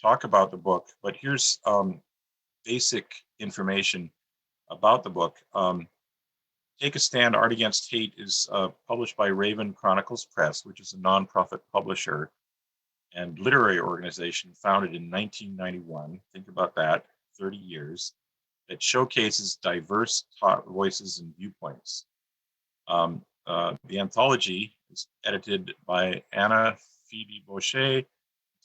talk about the book, but here's basic information about the book. Take a Stand, Art Against Hate is published by Raven Chronicles Press, which is a nonprofit publisher and literary organization founded in 1991. Think about that, 30 years. It showcases diverse voices and viewpoints. The anthology is edited by Anna Phoebe Boucher,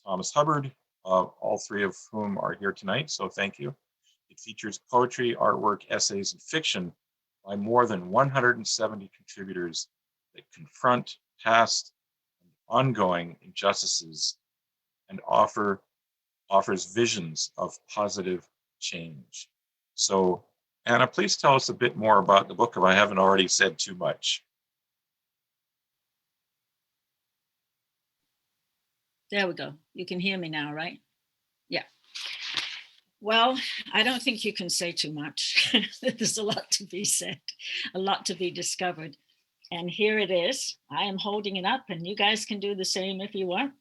Thomas Hubbard, all three of whom are here tonight, so thank you. It features poetry, artwork, essays, and fiction by more than 170 contributors that confront past and ongoing injustices and offers visions of positive change. So, Anna, please tell us a bit more about the book if I haven't already said too much. There we go. You can hear me now, right? Yeah. Well, I don't think you can say too much. There's a lot to be said, a lot to be discovered. And here it is. I am holding it up, and you guys can do the same if you want.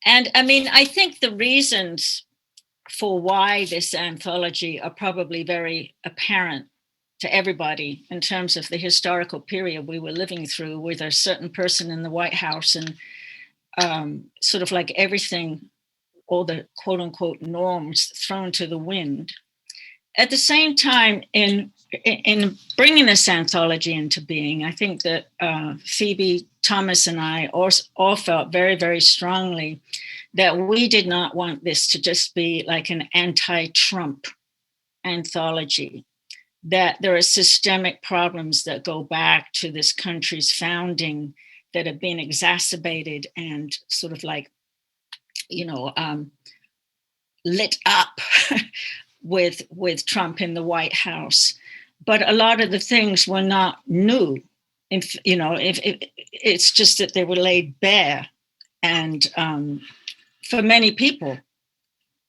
And I mean, I think the reasons for why this anthology are probably very apparent to everybody in terms of the historical period we were living through with a certain person in the White House and sort of like everything, all the quote unquote norms thrown to the wind. At the same time, in bringing this anthology into being, I think that Phoebe, Thomas, and I all felt very, very strongly that we did not want this to just be like an anti-Trump anthology, that there are systemic problems that go back to this country's founding that have been exacerbated and sort of like, lit up with Trump in the White House. But a lot of the things were not new. If it's just that they were laid bare. And for many people,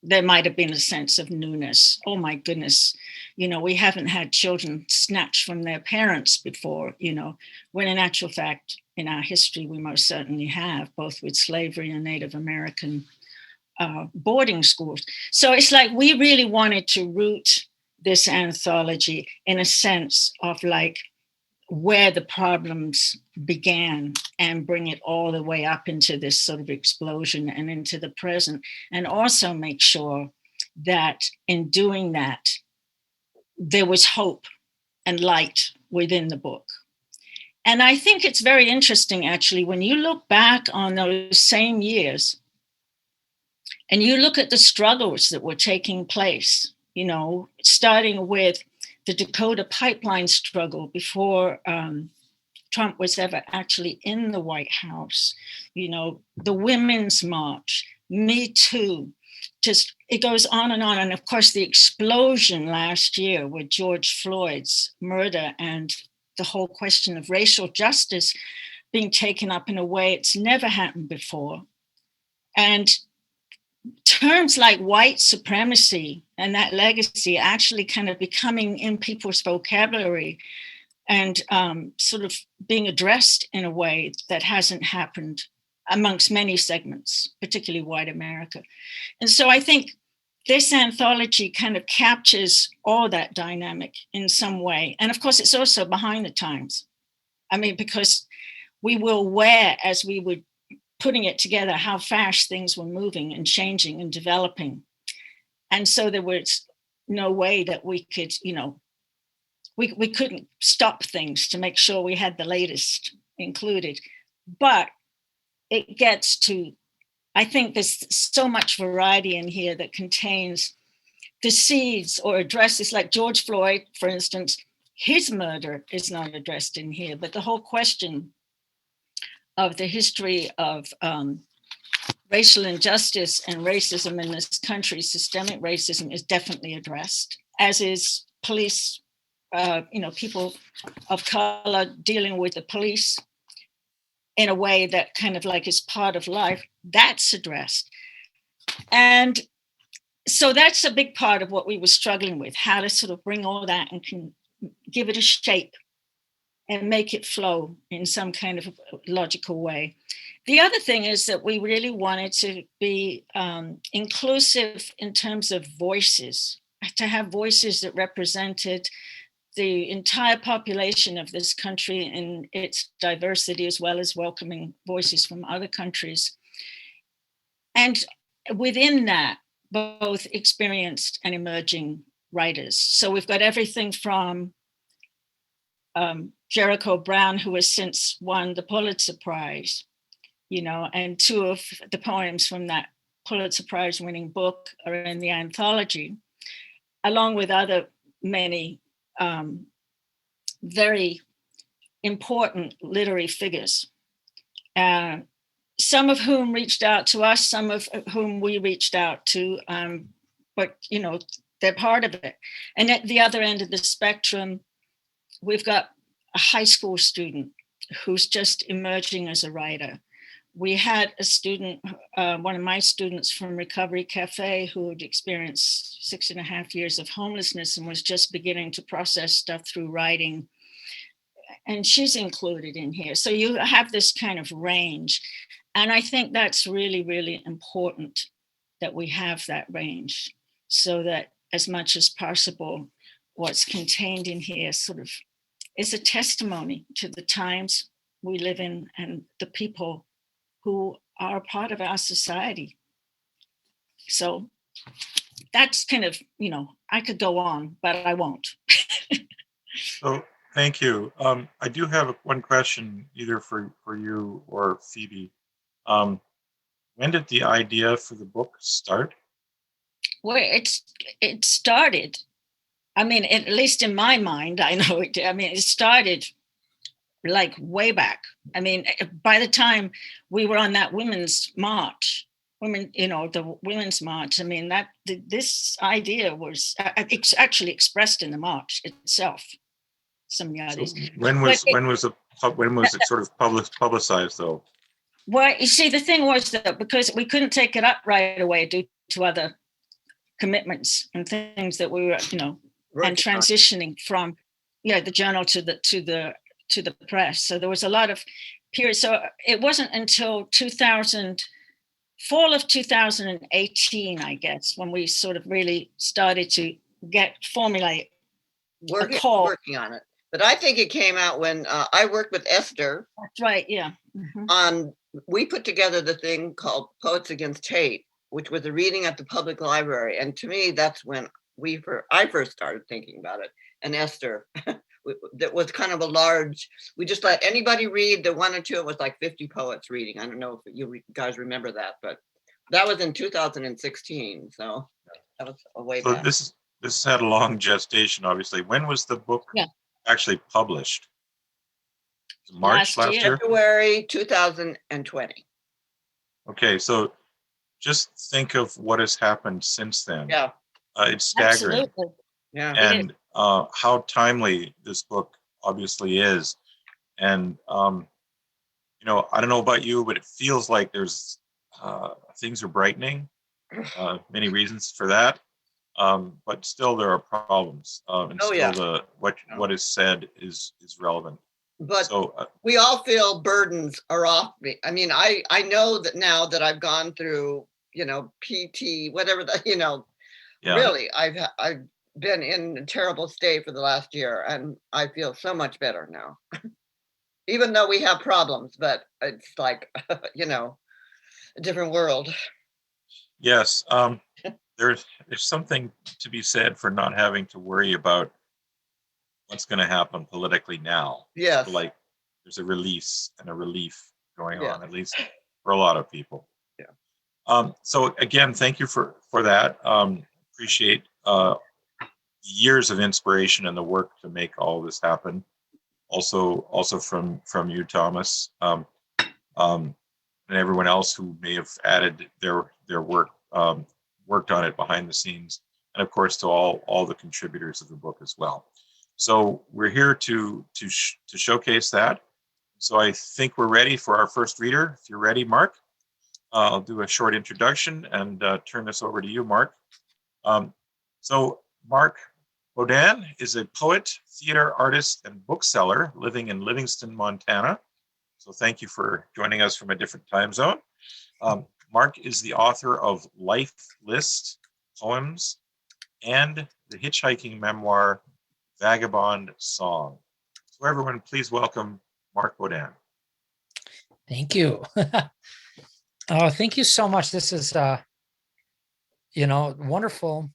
there might have been a sense of newness. Oh my goodness, we haven't had children snatched from their parents before, when in actual fact, in our history, we most certainly have, both with slavery and Native American boarding schools. So it's like we really wanted to root this anthology in a sense of like where the problems began and bring it all the way up into this sort of explosion and into the present, and also make sure that in doing that, there was hope and light within the book. And I think it's very interesting, actually, when you look back on those same years and you look at the struggles that were taking place, starting with the Dakota pipeline struggle before Trump was ever actually in the White House, the Women's March, Me Too, just it goes on. And of course, the explosion last year with George Floyd's murder and the whole question of racial justice being taken up in a way it's never happened before. And terms like white supremacy and that legacy actually kind of becoming in people's vocabulary and sort of being addressed in a way that hasn't happened amongst many segments, particularly white America. And so I think this anthology kind of captures all that dynamic in some way. And of course, it's also behind the times. I mean, because we were aware as we were putting it together how fast things were moving and changing and developing. And so there was no way that we could, we couldn't stop things to make sure we had the latest included. But it gets to, I think there's so much variety in here that contains the seeds or addresses like George Floyd, for instance. His murder is not addressed in here, but the whole question of the history of racial injustice and racism in this country, systemic racism, is definitely addressed, as is police, people of color dealing with the police in a way that kind of like is part of life, that's addressed. And so that's a big part of what we were struggling with, how to sort of bring all that and can give it a shape and make it flow in some kind of logical way. The other thing is that we really wanted to be inclusive in terms of voices, to have voices that represented the entire population of this country in its diversity, as well as welcoming voices from other countries. And within that, both experienced and emerging writers. So we've got everything from Jericho Brown, who has since won the Pulitzer Prize, and two of the poems from that Pulitzer Prize winning book are in the anthology, along with other many very important literary figures, some of whom reached out to us, some of whom we reached out to, but they're part of it. And at the other end of the spectrum, we've got a high school student who's just emerging as a writer. We had a student, one of my students from Recovery Cafe, who had experienced 6.5 years of homelessness and was just beginning to process stuff through writing. And she's included in here. So you have this kind of range. And I think that's really, really important that we have that range, so that as much as possible, what's contained in here sort of is a testimony to the times we live in and the people who are a part of our society. So that's kind of, I could go on, but I won't. So thank you. I do have one question, either for you or Phoebe. When did the idea for the book start? Well, it started. I mean, at least in my mind, I know it. I mean, it started like way back. I mean, by the time we were on that women's march, the women's march. I mean, this idea was actually expressed in the march itself. Some of the others. So when was it sort of publicized though? Well, you see, the thing was that because we couldn't take it up right away due to other commitments and things that we were, and transitioning from, the journal to the press. So there was a lot of period. So it wasn't until fall of 2018, I guess, when we sort of really started to formulate working on it. But I think it came out when I worked with Esther. That's right, yeah. Mm-hmm. We put together the thing called Poets Against Hate, which was a reading at the public library. And to me, that's when I first started thinking about it. And Esther, that was kind of a large, we just let anybody read that wanted to. It was like 50 poets reading. I don't know if you guys remember that, but that was in 2016. So that was a way back. This had a long gestation, obviously. When was the book actually published? March last year? February 2020. Okay, so just think of what has happened since then. Yeah. It's staggering. Absolutely. Yeah. And how timely this book obviously is. And, I don't know about you, but it feels like there's things are brightening. Many reasons for that. But still there are problems. And what is said is relevant. But so, we all feel burdens are off me. I mean, I know that now that I've gone through, PT, whatever really, I've been in a terrible state for the last year, and I feel so much better now. Even though we have problems, but it's like, a different world. Yes. There's something to be said for not having to worry about what's going to happen politically now. Yes. So like there's a release and a relief going on, at least for a lot of people. Yeah. So again, thank you for that. Appreciate years of inspiration and the work to make all this happen. Also from you, Thomas, and everyone else who may have added their work, worked on it behind the scenes, and of course to all the contributors of the book as well. So we're here to showcase that. So I think we're ready for our first reader. If you're ready, Mark, I'll do a short introduction and turn this over to you, Mark. So Mark Bodan is a poet, theater artist, and bookseller living in Livingston, Montana. So thank you for joining us from a different time zone. Mark is the author of Life List Poems and the hitchhiking memoir, Vagabond Song. So everyone, please welcome Mark Baudin. Thank you. Oh, thank you so much. This is, wonderful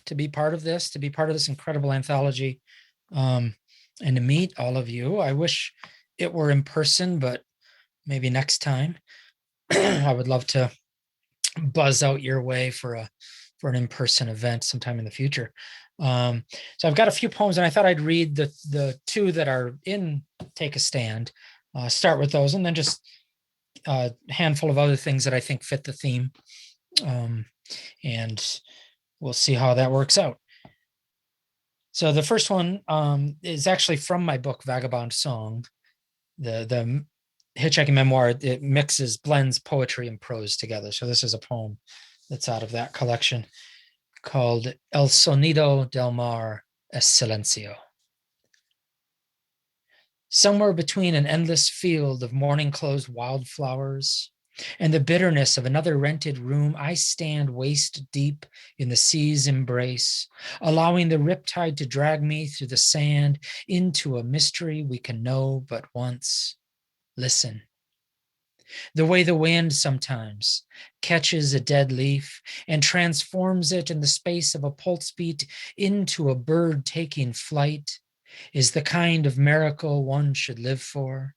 to be part of this, incredible anthology, and to meet all of you. I wish it were in person, but maybe next time. I would love to buzz out your way for an in-person event sometime in the future. So I've got a few poems, and I thought I'd read the two that are in Take a Stand. Start with those, and then just a handful of other things that I think fit the theme. And we'll see how that works out. So the first one is actually from my book, Vagabond Song. The hitchhiking memoir, it blends poetry and prose together. So this is a poem that's out of that collection called El Sonido Del Mar Escalencio. Somewhere between an endless field of morning-closed wildflowers and the bitterness of another rented room, I stand waist-deep in the sea's embrace, allowing the riptide to drag me through the sand into a mystery we can know but once. Listen. The way the wind sometimes catches a dead leaf and transforms it in the space of a pulse beat into a bird taking flight is the kind of miracle one should live for.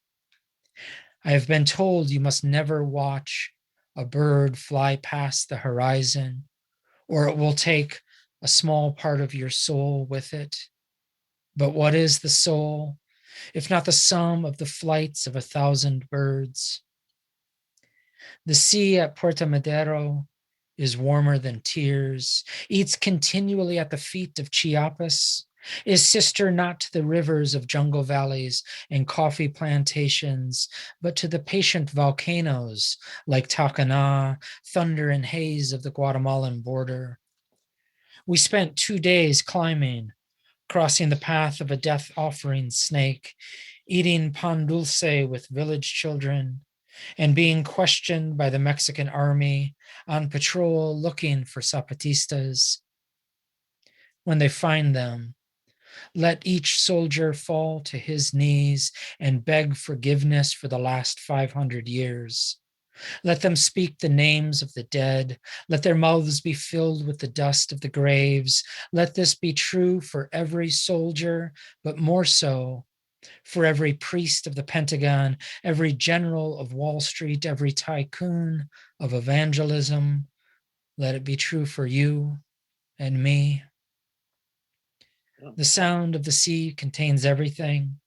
I have been told you must never watch a bird fly past the horizon, or it will take a small part of your soul with it. But what is the soul, if not the sum of the flights of 1,000 birds? The sea at Puerto Madero is warmer than tears, eats continually at the feet of Chiapas, is sister not to the rivers of jungle valleys and coffee plantations, but to the patient volcanoes like Tacaná, thunder and haze of the Guatemalan border. We spent 2 days climbing, crossing the path of a death-offering snake, eating pan dulce with village children, and being questioned by the Mexican army on patrol looking for Zapatistas. When they find them, let each soldier fall to his knees and beg forgiveness for the last 500 years. Let them speak the names of the dead. Let their mouths be filled with the dust of the graves. Let this be true for every soldier, but more so for every priest of the Pentagon, every general of Wall Street, every tycoon of evangelism. Let it be true for you and me. The sound of the sea contains everything,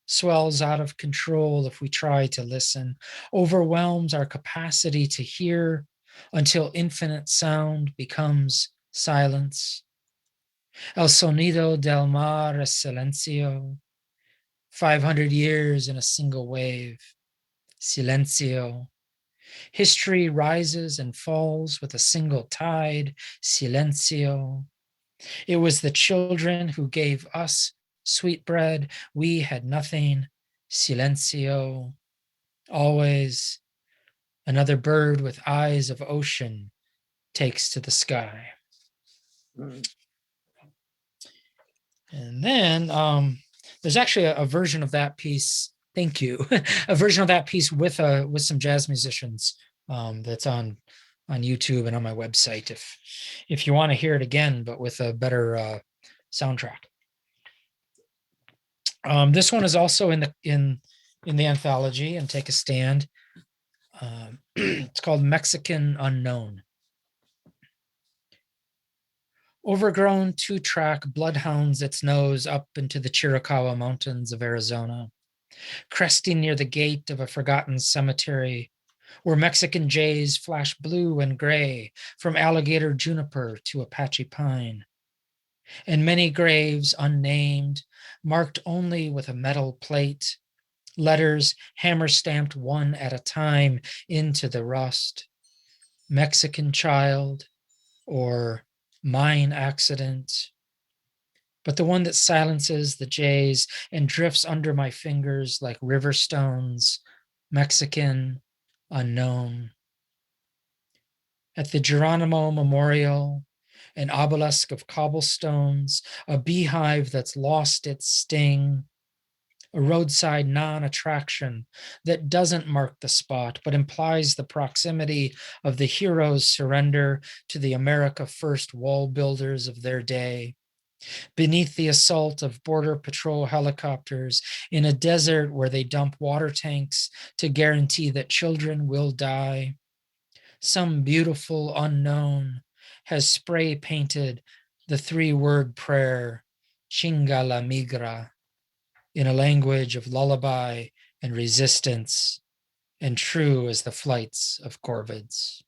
swells out of control if we try to listen, overwhelms our capacity to hear until infinite sound becomes silence. El sonido del mar escalencio, 500 years in a single wave. Silencio. History rises and falls with a single tide. Silencio. It was the children who gave us sweet bread. We had nothing. Silencio. Always another bird with eyes of ocean takes to the sky. And then there's actually a version of that piece. Thank you. A version of that piece with some jazz musicians that's on YouTube and on my website if you want to hear it again, but with a better soundtrack. This one is also in the anthology and Take a Stand. It's called Mexican Unknown. Overgrown 2-track bloodhounds its nose up into the Chiricahua Mountains of Arizona, cresting near the gate of a forgotten cemetery where Mexican jays flash blue and gray from alligator juniper to Apache pine. And many graves unnamed, marked only with a metal plate, letters hammer-stamped one at a time into the rust. Mexican child or mine accident. but the one that silences the jays and drifts under my fingers like river stones, Mexican, unknown. At the Geronimo Memorial, an obelisk of cobblestones, a beehive that's lost its sting, a roadside non-attraction that doesn't mark the spot, but implies the proximity of the hero's surrender to the America First wall builders of their day. Beneath the assault of Border Patrol helicopters in a desert where they dump water tanks to guarantee that children will die. Some beautiful unknown has spray painted the 3-word prayer, Chinga la migra, in a language of lullaby and resistance, and true as the flights of corvids.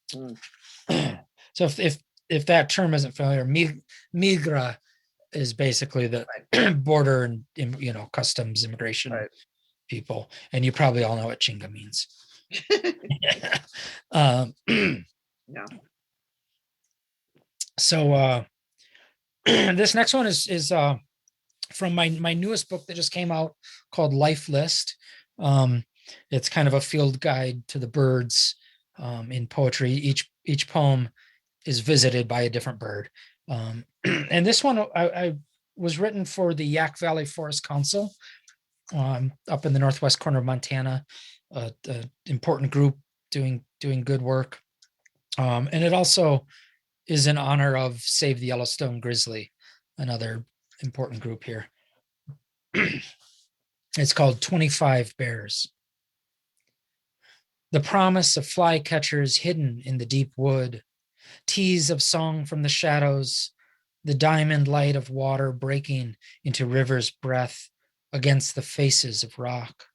So if that term isn't familiar, migra is basically the border and customs immigration people, and you probably all know what chinga means. Yeah. So this next one is from my newest book that just came out called Life List. It's kind of a field guide to the birds in poetry. Each poem is visited by a different bird. And this one I was written for the Yak Valley Forest Council up in the northwest corner of Montana, an important group doing good work. And it also is in honor of Save the Yellowstone Grizzly, another important group here. It's called 25 Bears. The promise of flycatchers hidden in the deep wood, tease of song from the shadows, the diamond light of water breaking into river's breath against the faces of rock.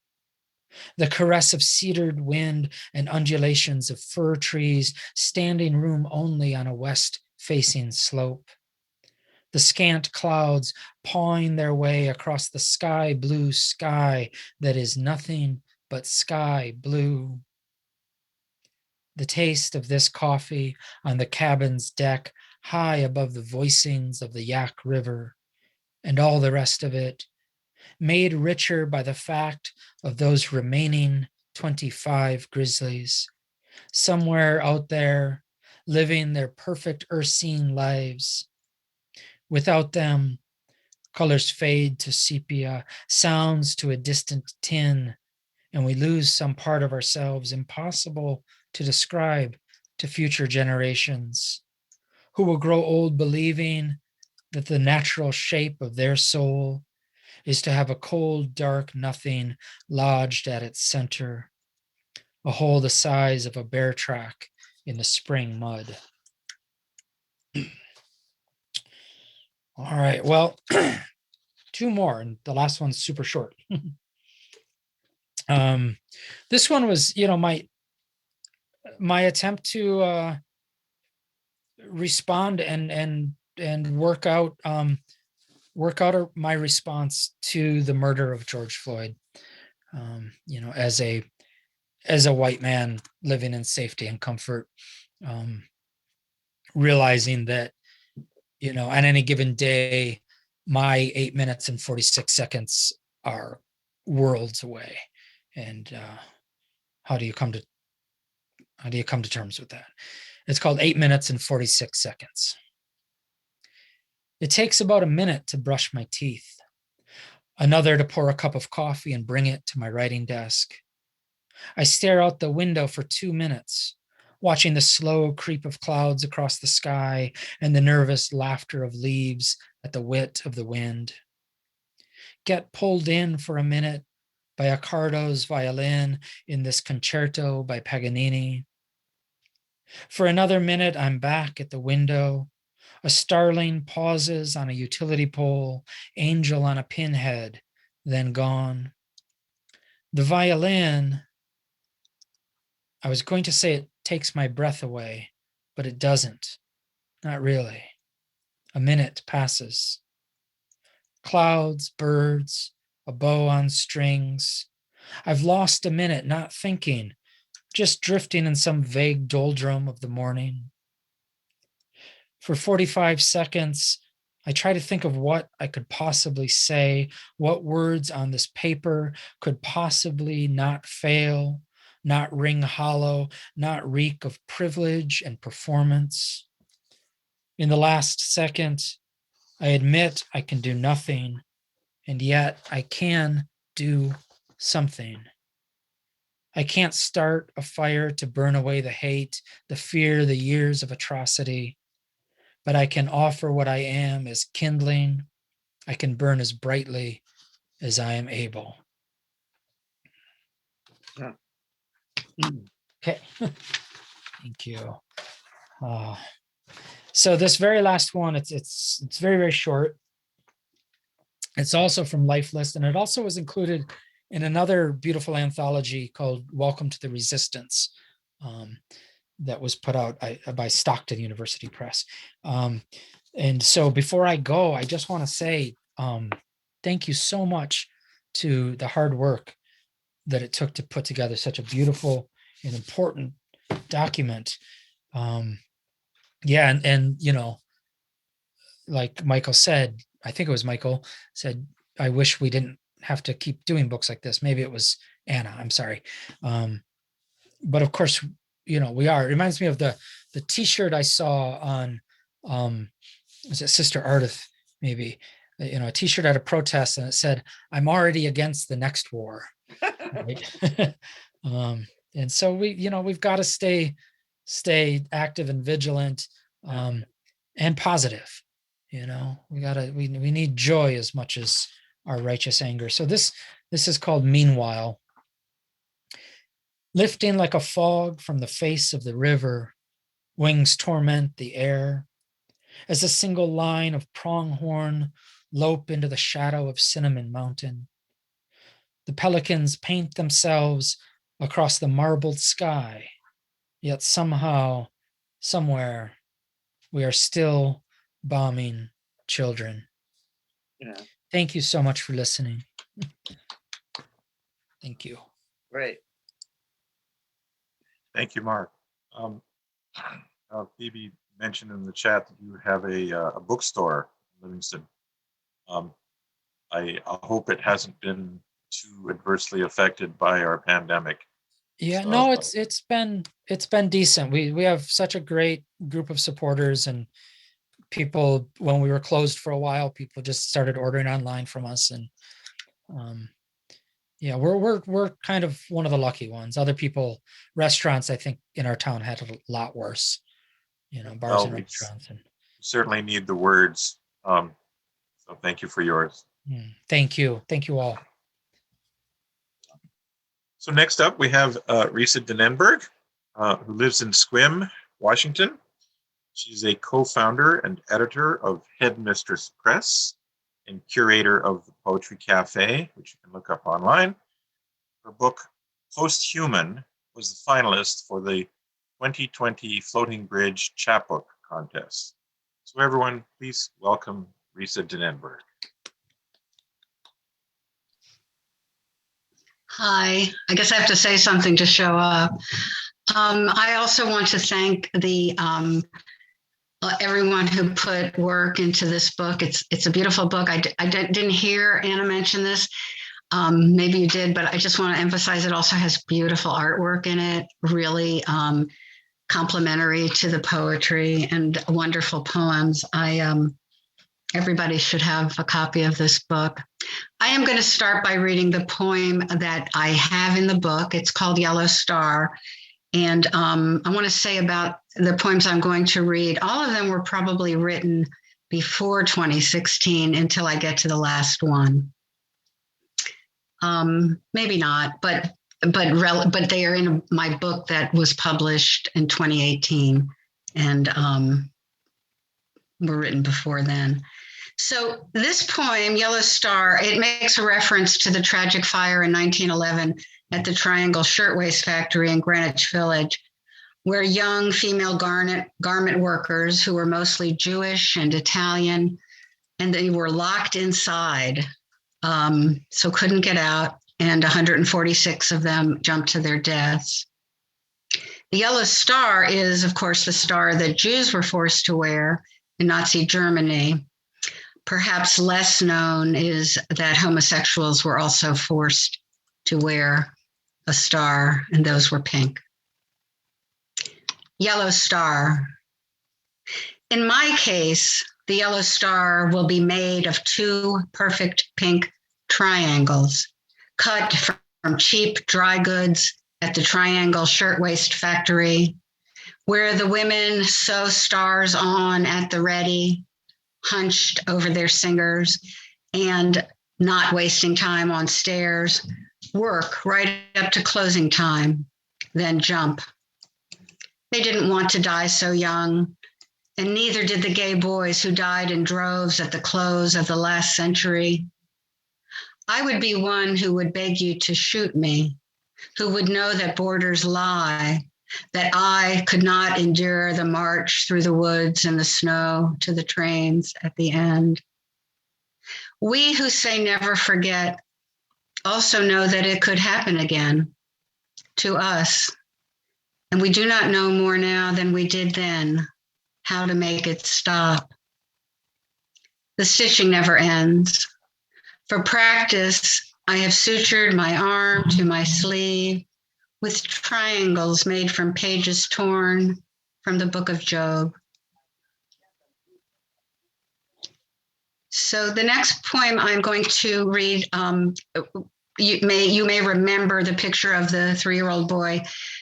The caress of cedared wind and undulations of fir trees, standing room only on a west-facing slope. The scant clouds pawing their way across the sky blue sky that is nothing but sky blue. The taste of this coffee on the cabin's deck, high above the voicings of the Yak River, and all the rest of it, made richer by the fact of those remaining 25 grizzlies, somewhere out there, living their perfect ursine lives. Without them, colors fade to sepia, sounds to a distant tin, and we lose some part of ourselves impossible to describe to future generations, who will grow old believing that the natural shape of their soul is to have a cold, dark nothing lodged at its center, a hole the size of a bear track in the spring mud. All right, well, 2 more, and the last one's super short. This one was, my attempt to respond and work out my response to the murder of George Floyd. As a white man living in safety and comfort, realizing that, on any given day, my 8 minutes and 46 seconds are worlds away. And how do you come to terms with that? It's called 8 minutes and 46 seconds. It takes about a minute to brush my teeth, another to pour a cup of coffee and bring it to my writing desk. I stare out the window for 2 minutes, watching the slow creep of clouds across the sky and the nervous laughter of leaves at the wit of the wind. Get pulled in for a minute by Accardo's violin in this concerto by Paganini. For another minute, I'm back at the window. A starling pauses on a utility pole, angel on a pinhead, then gone. The violin, I was going to say it takes my breath away, but it doesn't. Not really. A minute passes. Clouds, birds, a bow on strings. I've lost a minute not thinking, just drifting in some vague doldrum of the morning. For 45 seconds, I try to think of what I could possibly say, what words on this paper could possibly not fail, not ring hollow, not reek of privilege and performance. In the last second, I admit I can do nothing, and yet I can do something. I can't start a fire to burn away the hate, the fear, the years of atrocity, but I can offer what I am as kindling. I can burn as brightly as I am able. Yeah. Okay. Thank you. So this very last one, it's very, very short. It's also from Lifeless, and it also was included in another beautiful anthology called Welcome to the Resistance, that was put out by Stockton University Press. And so before I go, I just want to say thank you so much to the hard work that it took to put together such a beautiful and important document. Yeah, and you know, like Michael said, I think it was Michael said, I wish we didn't have to keep doing books like this. Maybe it was Anna, I'm sorry. But of course, you know, we are. It reminds me of the t-shirt I saw on was it Sister Ardith, maybe, you know, a t-shirt at a protest, and it said, I'm already against the next war. Right? And so we, you know, we've got to stay active and vigilant, and positive. You know, we need joy as much as our righteous anger. So this is called Meanwhile. Lifting like a fog from the face of the river, wings torment the air, as a single line of pronghorn lope into the shadow of Cinnamon Mountain. The pelicans paint themselves across the marbled sky, yet somehow, somewhere, we are still bombing children. Yeah. Thank you so much for listening. Thank you. Right. Thank you, Mark. Phoebe mentioned in the chat that you have a bookstore in Livingston. I hope it hasn't been too adversely affected by our pandemic. Yeah, So, no, it's been decent. We have such a great group of supporters, and people, when we were closed for a while, people just started ordering online from us, and yeah, we're kind of one of the lucky ones. Other people, restaurants, I think in our town had a lot worse. You know, bars and restaurants. And certainly need the words. So thank you for yours. Thank you all. So next up, we have Risa Denenberg, who lives in Sequim, Washington. She's a co-founder and editor of Headmistress Press and curator of the Poetry Cafe, which you can look up online. Her book, Posthuman, was the finalist for the 2020 Floating Bridge Chapbook Contest. So everyone, please welcome Risa Denenberg. Hi, I guess I have to say something to show up. I also want to thank the everyone who put work into this book. It's a beautiful book. I didn't hear Anna mention this. Maybe you did, but I just want to emphasize it also has beautiful artwork in it, really complementary to the poetry and wonderful poems. Everybody should have a copy of this book. I am going to start by reading the poem that I have in the book. It's called Yellow Star. And I want to say about the poems I'm going to read, all of them were probably written before 2016 until I get to the last one. Maybe not, but they are in my book that was published in 2018 and were written before then. So this poem, Yellow Star, it makes a reference to the tragic fire in 1911 at the Triangle Shirtwaist Factory in Greenwich Village, where young female garment workers who were mostly Jewish and Italian, and they were locked inside, so couldn't get out, and 146 of them jumped to their deaths. The Yellow Star is, of course, the star that Jews were forced to wear in Nazi Germany. perhaps less known is that homosexuals were also forced to wear a star, and those were pink. Yellow star. In my case, the yellow star will be made of two perfect pink triangles cut from cheap dry goods at the Triangle Shirtwaist Factory, where the women sew stars on at the ready, hunched over their singers and not wasting time on stairs, work right up to closing time, then jump. They didn't want to die so young, and neither did the gay boys who died in droves at the close of the last century. I would be one who would beg you to shoot me, who would know that borders lie, that I could not endure the march through the woods and the snow to the trains at the end. We who say never forget also know that it could happen again to us. And we do not know more now than we did then how to make it stop. The stitching never ends. For practice, I have sutured my arm to my sleeve with triangles made from pages torn from the book of Job. So the next poem I'm going to read, you may remember the picture of the 3-year-old boy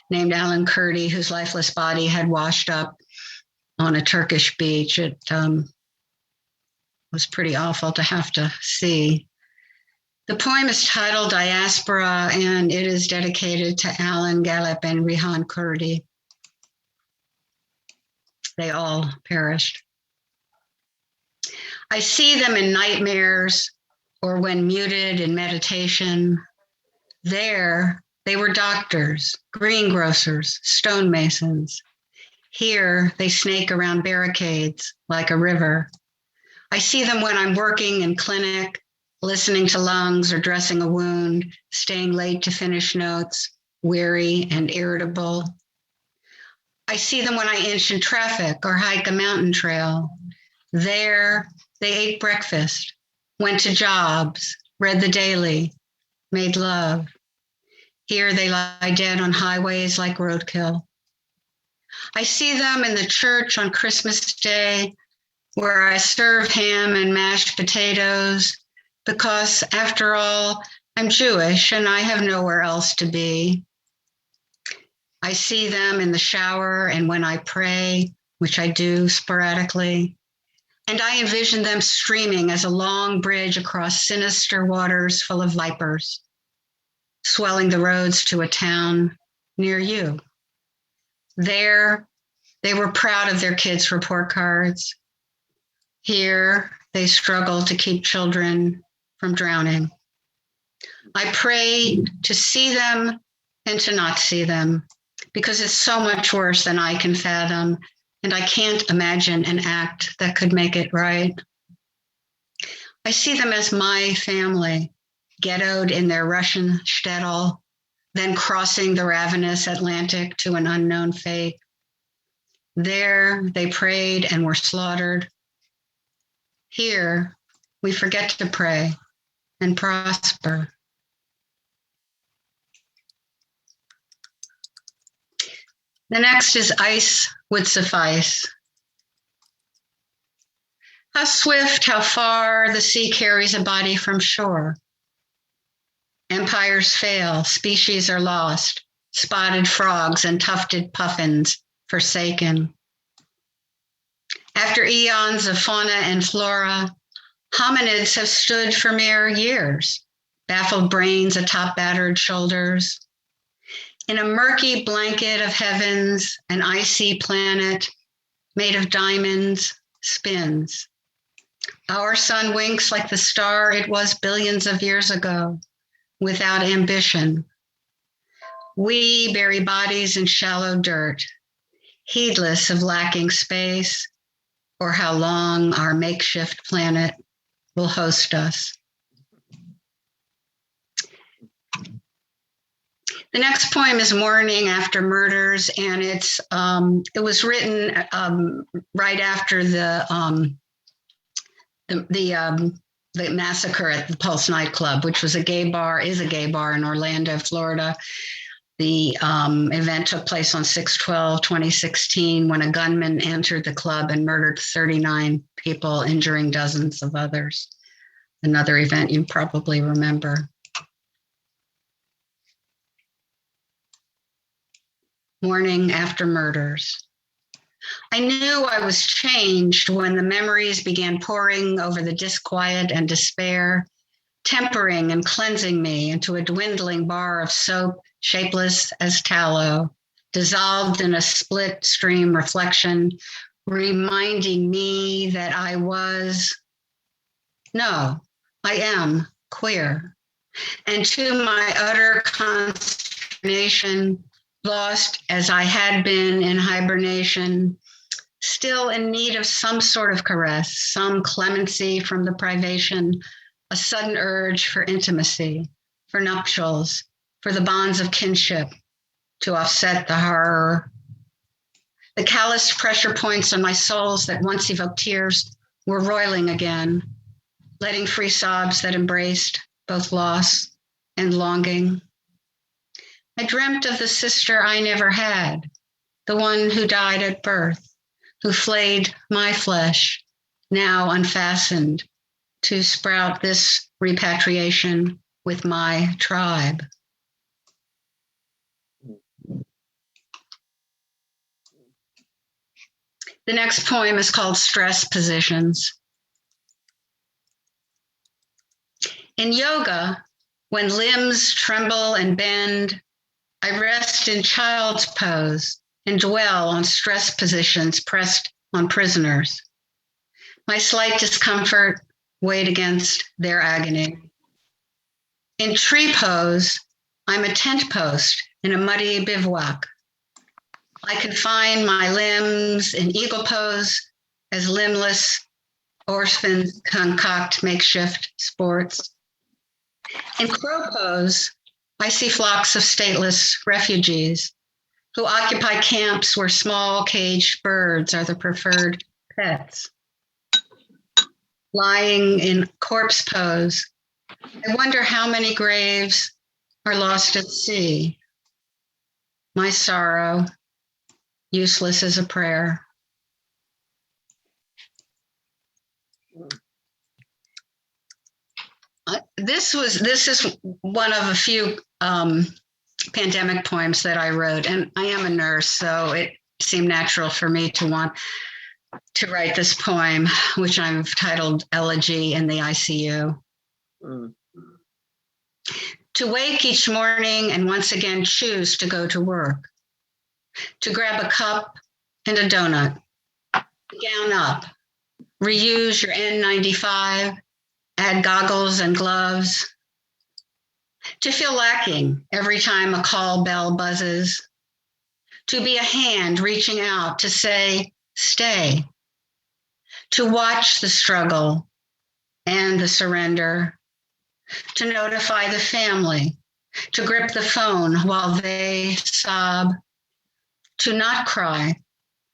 named Alan Kurdi, whose lifeless body had washed up on a Turkish beach. It was pretty awful to have to see. The poem is titled Diaspora, and it is dedicated to Alan, Galip, and Rihan Kurdi. They all perished. I see them in nightmares or when muted in meditation. There, they were doctors, greengrocers, stonemasons. Here, they snake around barricades like a river. I see them when I'm working in clinic, listening to lungs or dressing a wound, staying late to finish notes, weary and irritable. I see them when I inch in traffic or hike a mountain trail. There, they ate breakfast, went to jobs, read the daily, made love. Here they lie dead on highways like roadkill. I see them in the church on Christmas Day, where I serve ham and mashed potatoes, because after all, I'm Jewish and I have nowhere else to be. I see them in the shower and when I pray, which I do sporadically, and I envision them streaming as a long bridge across sinister waters full of vipers, swelling the roads to a town near you. There, they were proud of their kids' report cards. Here, they struggle to keep children from drowning. I pray to see them and to not see them, because it's so much worse than I can fathom, and I can't imagine an act that could make it right. I see them as my family, ghettoed in their Russian shtetl, then crossing the ravenous Atlantic to an unknown fate. There, they prayed and were slaughtered. Here, we forget to pray and prosper. The next is Ice Would Suffice. How swift, how far the sea carries a body from shore. Empires fail, species are lost, spotted frogs and tufted puffins forsaken. After eons of fauna and flora, hominids have stood for mere years, baffled brains atop battered shoulders. In a murky blanket of heavens, an icy planet made of diamonds spins. Our sun winks like the star it was billions of years ago, without ambition. We bury bodies in shallow dirt, heedless of lacking space or how long our makeshift planet will host us. The next poem is Mourning After Murders, and it was written right after the the massacre at the Pulse nightclub, which was is a gay bar in Orlando, Florida. The event took place on 6/12/2016 when a gunman entered the club and murdered 39 people, injuring dozens of others. Another event you probably remember. Morning after murders. I knew I was changed when the memories began pouring over the disquiet and despair, tempering and cleansing me into a dwindling bar of soap, shapeless as tallow, dissolved in a split stream reflection, reminding me that I am queer. And to my utter consternation, lost as I had been in hibernation, still in need of some sort of caress, some clemency from the privation, a sudden urge for intimacy, for nuptials, for the bonds of kinship to offset the horror. The calloused pressure points on my soles that once evoked tears were roiling again, letting free sobs that embraced both loss and longing. I dreamt of the sister I never had, the one who died at birth, who flayed my flesh, now unfastened, to sprout this repatriation with my tribe. The next poem is called Stress Positions. In yoga, when limbs tremble and bend, I rest in child's pose and dwell on stress positions pressed on prisoners. My slight discomfort weighed against their agony. In tree pose, I'm a tent post in a muddy bivouac. I confine my limbs in eagle pose as limbless orphans concoct makeshift sports. In crow pose, I see flocks of stateless refugees who occupy camps where small caged birds are the preferred pets. Lying in corpse pose, I wonder how many graves are lost at sea. My sorrow, useless as a prayer. This is one of a few pandemic poems that I wrote, and I am a nurse, so it seemed natural for me to want to write this poem, which I've titled Elegy in the ICU. To wake each morning and once again choose to go to work, to grab a cup and a donut, gown up, reuse your N95, add goggles and gloves, to feel lacking every time a call bell buzzes, to be a hand reaching out to say, stay, to watch the struggle and the surrender, to notify the family, to grip the phone while they sob, to not cry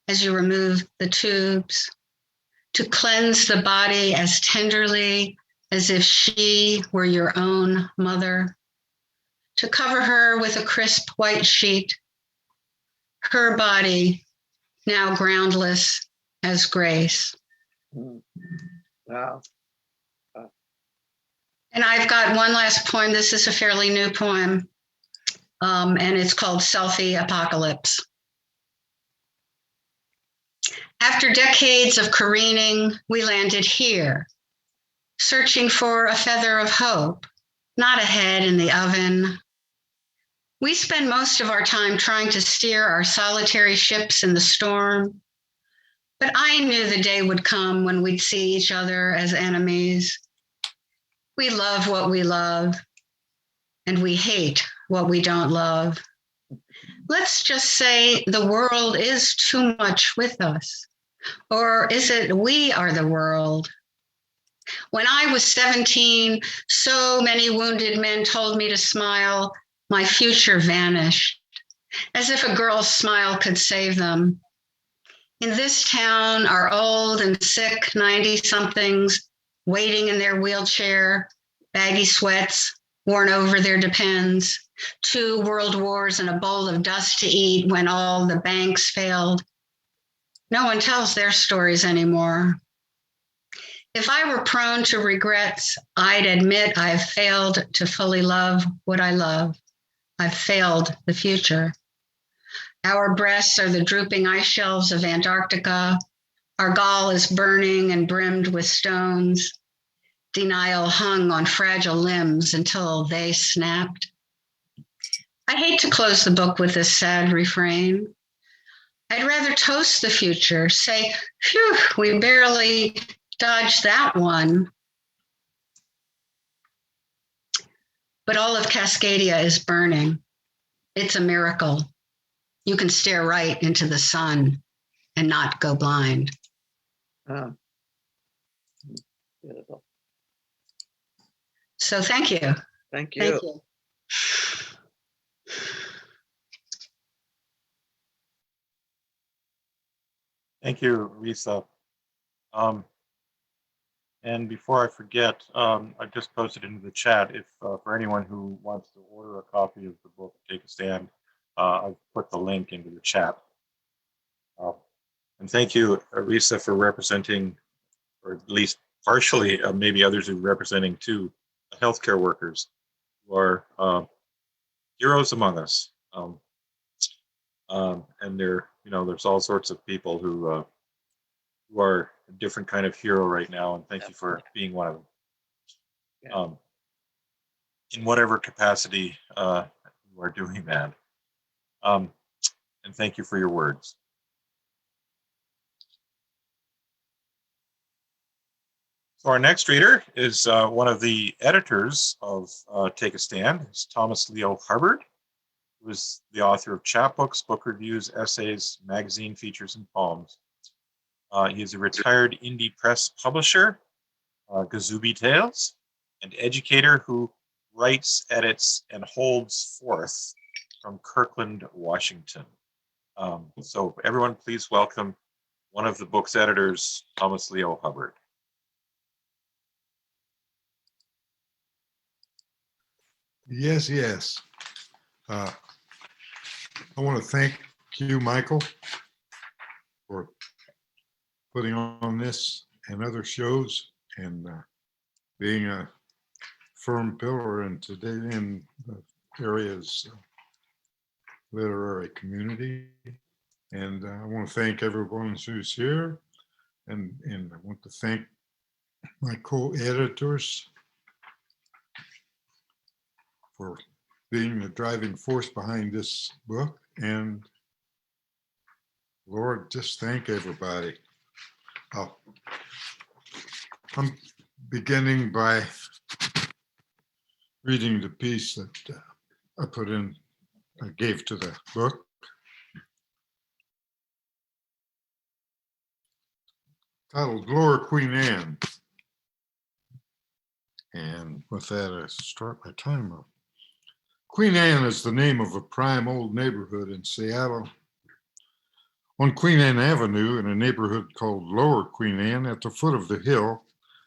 as you remove the tubes, to cleanse the body as tenderly as if she were your own mother, to cover her with a crisp white sheet, her body now groundless as grace. Wow. And I've got one last poem. This is a fairly new poem, and it's called Selfie Apocalypse. After decades of careening, we landed here, searching for a feather of hope, not a head in the oven. We spend most of our time trying to steer our solitary ships in the storm, but I knew the day would come when we'd see each other as enemies. We love what we love, and we hate what we don't love. Let's just say the world is too much with us. Or is it we are the world? When I was 17, so many wounded men told me to smile. My future vanished, as if a girl's smile could save them. In this town, our old and sick 90-somethings waiting in their wheelchair, baggy sweats worn over their depends, 2 world wars and a bowl of dust to eat when all the banks failed. No one tells their stories anymore. If I were prone to regrets, I'd admit I've failed to fully love what I love. I've failed the future. Our breasts are the drooping ice shelves of Antarctica. Our gall is burning and brimmed with stones. Denial hung on fragile limbs until they snapped. I hate to close the book with this sad refrain. I'd rather toast the future, say, phew, we barely dodged that one. But all of Cascadia is burning. It's a miracle. You can stare right into the sun and not go blind. Oh. Beautiful. So thank you. Thank you. Thank you. Thank you, Lisa. And before I forget, I just posted into the chat, if for anyone who wants to order a copy of the book, Take a Stand, I've put the link into the chat. And thank you, Lisa, for representing, or at least partially, maybe others who are representing too, healthcare workers who are heroes among us. And there's all sorts of people who are a different kind of hero right now, and thank you for being one of them. Yeah. In whatever capacity you are doing that. And thank you for your words. So our next reader is one of the editors of Take a Stand. It's Thomas Leo Hubbard, who is the author of chapbooks, book reviews, essays, magazine features, and poems. He is a retired indie press publisher, Gazubi Tales, and educator who writes, edits, and holds forth from Kirkland, Washington. So everyone, please welcome one of the book's editors, Thomas Leo Hubbard. Yes. I want to thank you, Michael, for putting on this and other shows and being a firm pillar in the area's literary community. And I want to thank everyone who's here. And I want to thank my co-editors for being the driving force behind this book. And Lord, just thank everybody. I'm beginning by reading the piece that I gave to the book. Titled Lower Queen Anne. And with that, I start my timer. Queen Anne is the name of a prime old neighborhood in Seattle. On Queen Anne Avenue, in a neighborhood called Lower Queen Anne, at the foot of the hill,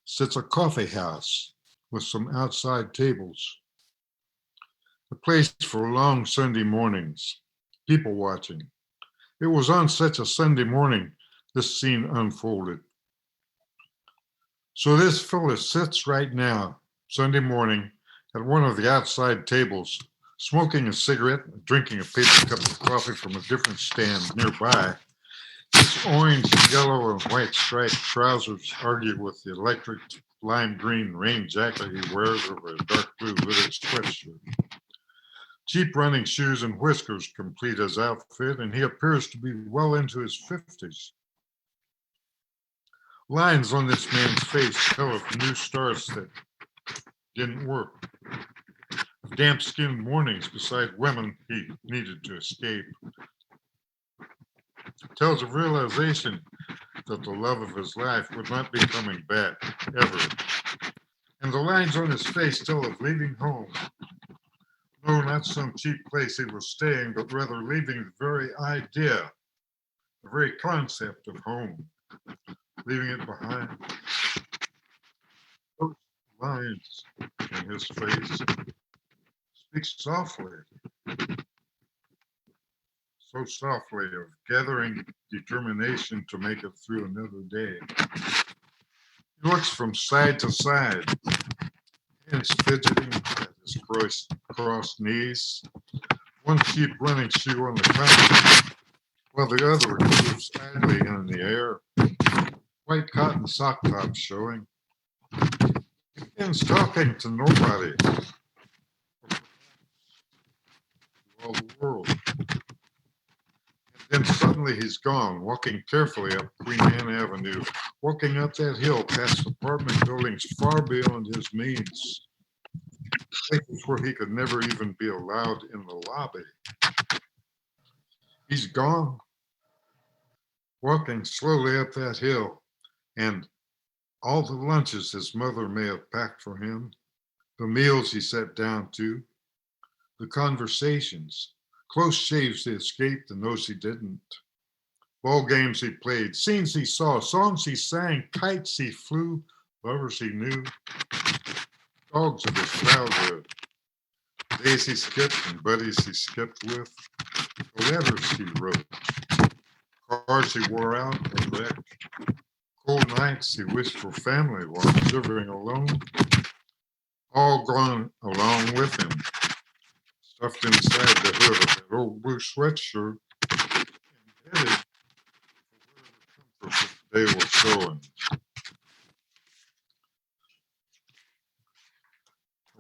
sits a coffee house with some outside tables. A place for long Sunday mornings, people watching. It was on such a Sunday morning this scene unfolded. So this Phyllis sits right now, Sunday morning, at one of the outside tables, smoking a cigarette and drinking a paper cup of coffee from a different stand nearby. His orange, yellow, and white striped trousers argue with the electric lime green rain jacket he wears over a dark blue hooded sweatshirt. Cheap running shoes and whiskers complete his outfit, and he appears to be well into his 50s. Lines on this man's face tell of new starts that didn't work, of damp-skinned mornings beside women he needed to escape. It tells of realization that the love of his life would not be coming back, ever. And the lines on his face tell of leaving home. No, not some cheap place he was staying, but rather leaving the very idea, the very concept of home, leaving it behind. lines in his face. Speaks softly, so softly, of gathering determination to make it through another day. He looks from side to side, hands fidgeting at his crossed knees, one sheep running shoe on the ground, while the other moves idly in the air, white cotton sock tops showing. He begins talking to nobody, to all the world. And then suddenly he's gone, walking carefully up Queen Anne Avenue, walking up that hill past apartment buildings far beyond his means, places where he could never even be allowed in the lobby. He's gone, walking slowly up that hill, and all the lunches his mother may have packed for him, the meals he sat down to, the conversations, close shaves he escaped and those he didn't, ball games he played, scenes he saw, songs he sang, kites he flew, lovers he knew, dogs of his childhood, days he skipped and buddies he skipped with, the letters he wrote, cars he wore out or wrecked, cold nights he wished for family while shivering alone, all gone along with him, stuffed inside the hood of that old blue sweatshirt, and headed for whatever comfort they were showing.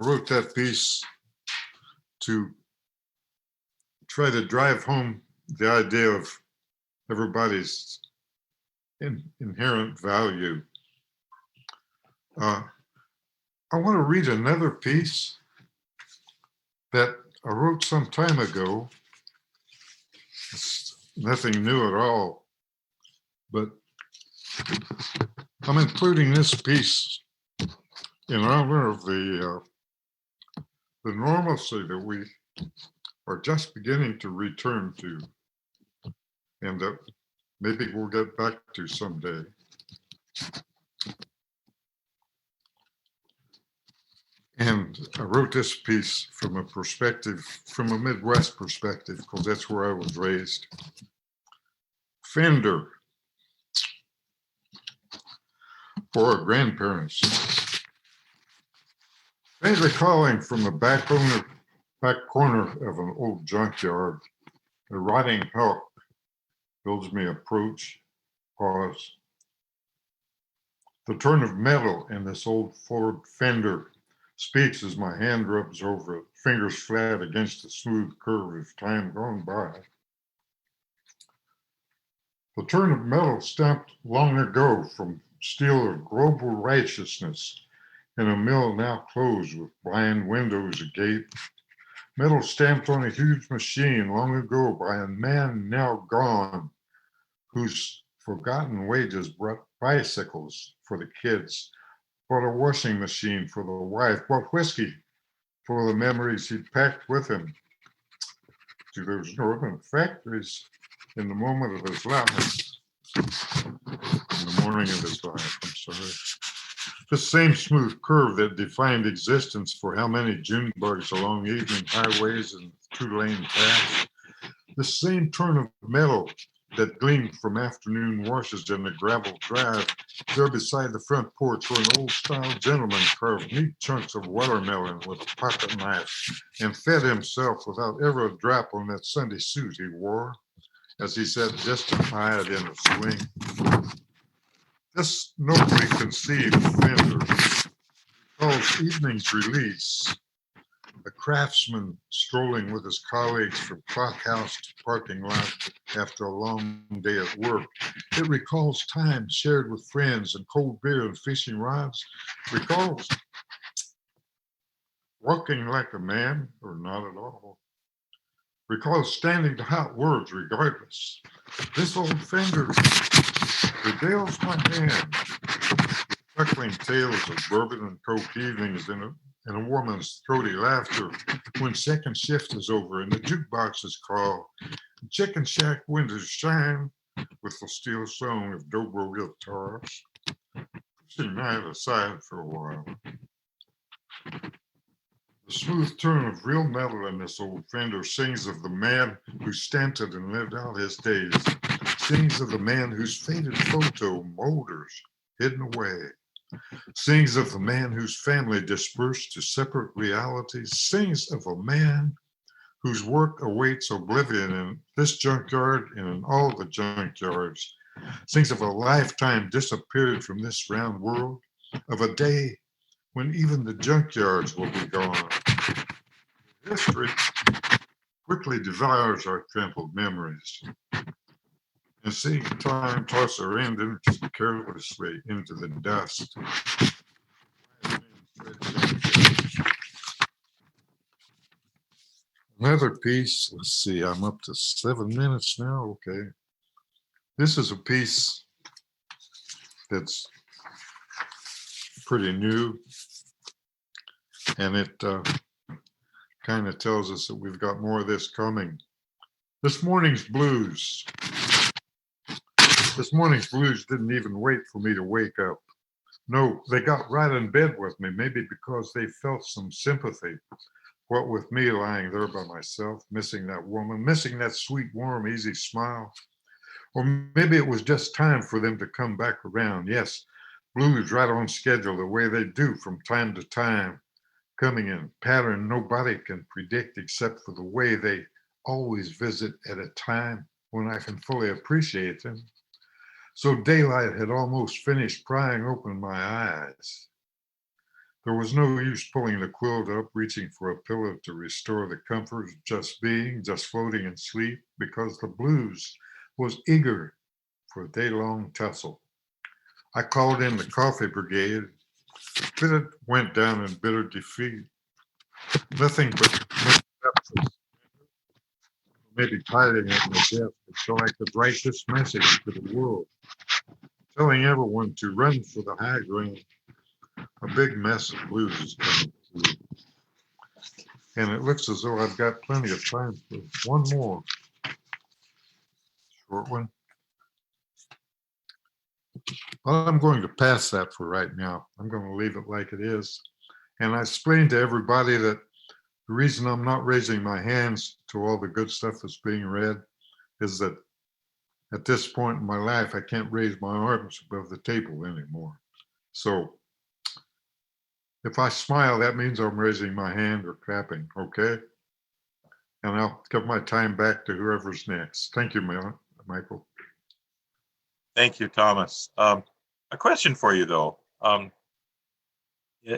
I wrote that piece to try to drive home the idea of everybody's inherent value. I want to read another piece that I wrote some time ago. It's nothing new at all, but I'm including this piece in honor of the normalcy that we are just beginning to return to, and that maybe we'll get back to someday. And I wrote this piece from a perspective, from a Midwest perspective, because that's where I was raised. Fender, for our grandparents. Faintly calling from the back corner of an old junkyard, a rotting hulk builds me approach, pause. The turn of metal in this old Ford Fender speaks as my hand rubs over it, fingers flat against the smooth curve of time gone by. The turn of metal stamped long ago from steel of global righteousness in a mill now closed with blind windows agape. Metal stamped on a huge machine long ago by a man now gone, whose forgotten wages brought bicycles for the kids, bought a washing machine for the wife, bought whiskey for the memories he'd packed with him to those northern factories in the moment of his life, in the morning of his life, I'm sorry. The same smooth curve that defined existence for how many June bugs along evening highways and two-lane paths. The same turn of metal that gleamed from afternoon washes in the gravel drive there beside the front porch where an old-style gentleman carved neat chunks of watermelon with a pocket knife and fed himself without ever a drop on that Sunday suit he wore as he sat justified in a swing. This nobly conceived Fender calls evening's release, a craftsman strolling with his colleagues from clock house to parking lot after a long day at work. It recalls time shared with friends and cold beer and fishing rods. Recalls walking like a man or not at all. Recalls standing to hot words regardless. This old Fender regales my hand. Chuckling tales of bourbon and coke evenings in a woman's throaty laughter when second shift is over and the jukeboxes call. Chicken shack windows shine with the steel song of dobro guitars, pushing night aside for a while. The smooth turn of real metal in this old fender sings of the man who stunted and lived out his days, sings of the man whose faded photo molders hidden away, sings of the man whose family dispersed to separate realities, sings of a man whose work awaits oblivion in this junkyard and in all the junkyards, sings of a lifetime disappeared from this round world, of a day when even the junkyards will be gone. History quickly devours our trampled memories. And seeing time toss our endings carelessly into the dust. Another piece, let's see, I'm up to 7 minutes now, okay. This is a piece that's pretty new, and it kind of tells us that we've got more of this coming. This morning's blues didn't even wait for me to wake up. No, they got right in bed with me, maybe because they felt some sympathy. What with me lying there by myself, missing that woman, missing that sweet, warm, easy smile. Or maybe it was just time for them to come back around. Yes, blues right on schedule the way they do from time to time, coming in pattern nobody can predict except for the way they always visit at a time when I can fully appreciate them. So daylight had almost finished prying open my eyes. There was no use pulling the quilt up, reaching for a pillow to restore the comfort of just being, just floating in sleep, because the blues was eager for a day-long tussle. I called in the coffee brigade, but it went down in bitter defeat. Nothing but maybe hiding at my desk so I could write this message to the world, telling everyone to run for the high ground. A big mess of blues is coming through. And it looks as though I've got plenty of time for one more short one. Well, I'm going to pass that for right now. I'm going to leave it like it is. And I explained to everybody that the reason I'm not raising my hands to all the good stuff that's being read is that at this point in my life, I can't raise my arms above the table anymore. So if I smile, that means I'm raising my hand or clapping, okay? And I'll give my time back to whoever's next. Thank you, Michael. Thank you, Thomas. A question for you, though,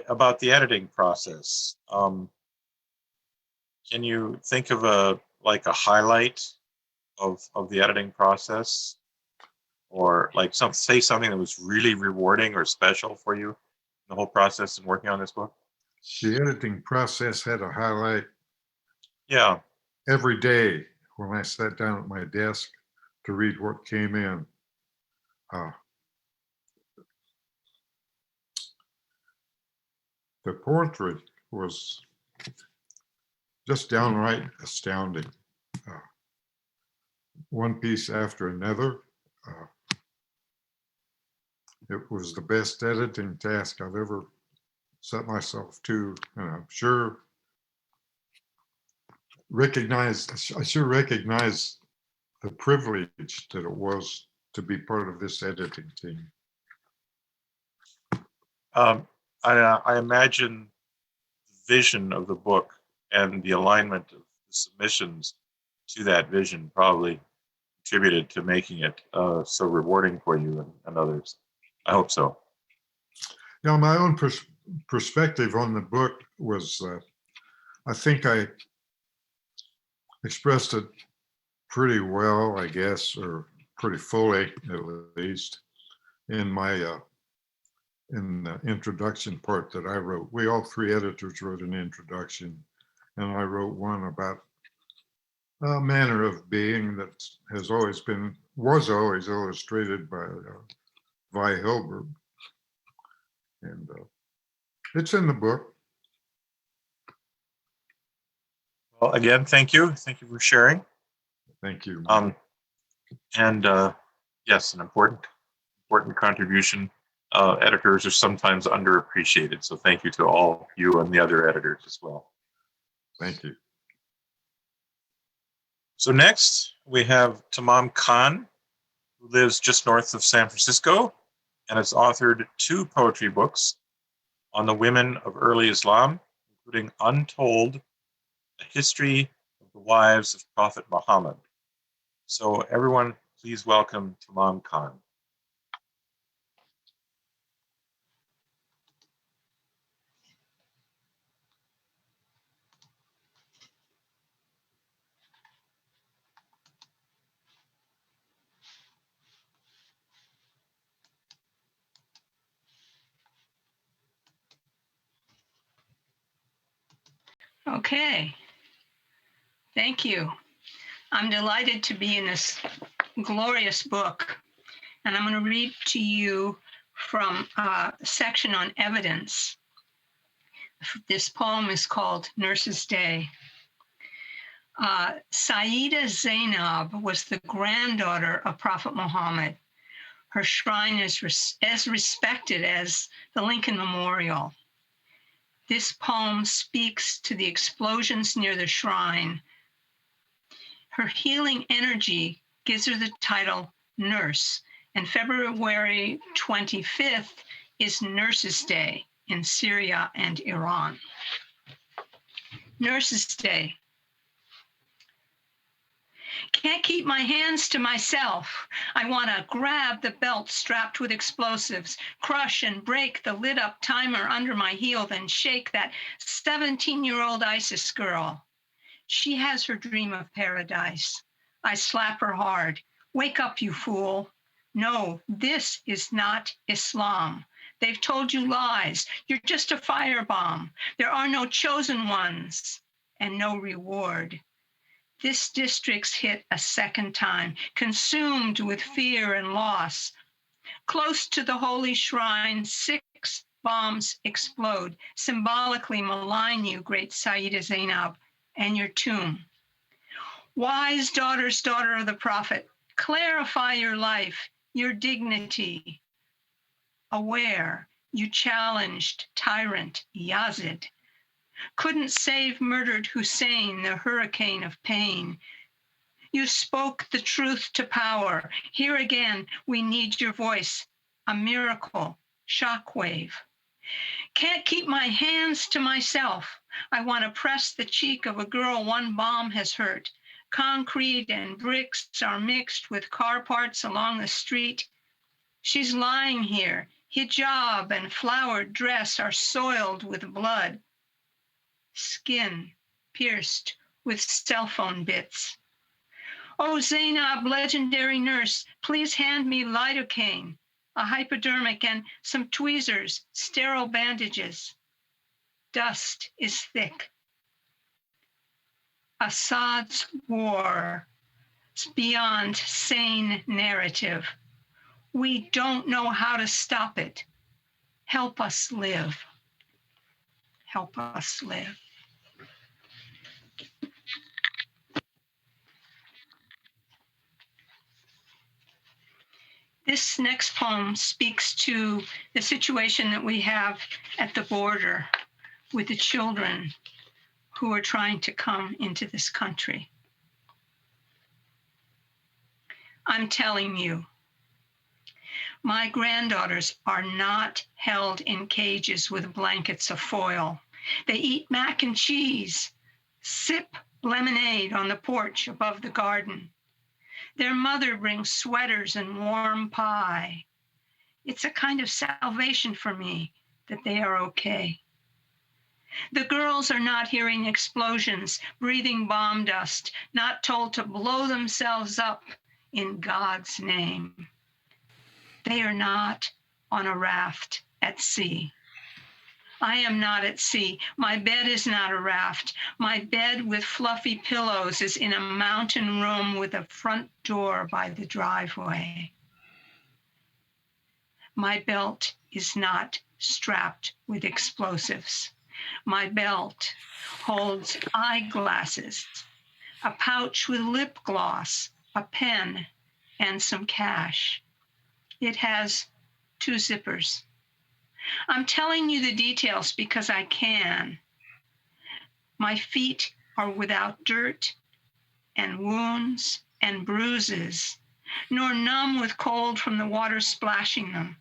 about the editing process. Can you think of a highlight of the editing process, or like say something that was really rewarding or special for you in the whole process in working on this book? The editing process had a highlight. Yeah. Every day when I sat down at my desk to read what came in. The portrait was just downright astounding. One piece after another. It was the best editing task I've ever set myself to, and I'm sure I sure recognize the privilege that it was to be part of this editing team. I imagine the vision of the book and the alignment of the submissions to that vision probably contributed to making it so rewarding for you and others. I hope so. Yeah, my own perspective on the book was, I think I expressed it pretty well, I guess, or pretty fully at least, in my in the introduction part that I wrote. We all three editors wrote an introduction, and I wrote one about a manner of being that was always illustrated by Vi Hilbert, and it's in the book. Well, again, thank you for sharing. Thank you. Yes, an important contribution. Editors are sometimes underappreciated, so thank you to all you and the other editors as well. Thank you. So next we have Tamam Khan, who lives just north of San Francisco and has authored 2 poetry books on the women of early Islam, including Untold, A History of the Wives of Prophet Muhammad. So everyone, please welcome Tamam Khan. Okay, thank you. I'm delighted to be in this glorious book, and I'm going to read to you from a section on evidence. This poem is called Nurse's Day. Sayyida Zainab was the granddaughter of Prophet Muhammad. Her shrine is as respected as the Lincoln Memorial. This poem speaks to the explosions near the shrine. Her healing energy gives her the title Nurse, and February 25th is Nurse's Day in Syria and Iran. Nurse's Day. Can't keep my hands to myself. I want to grab the belt strapped with explosives, crush and break the lit up timer under my heel, then shake that 17-year-old ISIS girl. She has her dream of paradise. I slap her hard. Wake up, you fool. No, this is not Islam. They've told you lies. You're just a firebomb. There are no chosen ones and no reward. This district's hit a second time, consumed with fear and loss. Close to the holy shrine, 6 bombs explode, symbolically malign you, great Sayyida Zainab, and your tomb. Wise daughter of the prophet, clarify your life, your dignity. Aware, you challenged tyrant Yazid. Couldn't save murdered Hussein, the hurricane of pain. You spoke the truth to power. Here again, we need your voice. A miracle, shockwave. Can't keep my hands to myself. I want to press the cheek of a girl one bomb has hurt. Concrete and bricks are mixed with car parts along the street. She's lying here. Hijab and flowered dress are soiled with blood. Skin pierced with cell phone bits. Oh, Zainab, legendary nurse, please hand me lidocaine, a hypodermic, and some tweezers, sterile bandages. Dust is thick. Assad's war is beyond sane narrative. We don't know how to stop it. Help us live. Help us live. This next poem speaks to the situation that we have at the border with the children who are trying to come into this country. I'm telling you, my granddaughters are not held in cages with blankets of foil. They eat mac and cheese, sip lemonade on the porch above the garden. Their mother brings sweaters and warm pie. It's a kind of salvation for me that they are okay. The girls are not hearing explosions, breathing bomb dust, not told to blow themselves up in God's name. They are not on a raft at sea. I am not at sea. My bed is not a raft. My bed with fluffy pillows is in a mountain room with a front door by the driveway. My belt is not strapped with explosives. My belt holds eyeglasses, a pouch with lip gloss, a pen, and some cash. It has 2 zippers. I'm telling you the details because I can. My feet are without dirt and wounds and bruises, nor numb with cold from the water splashing them.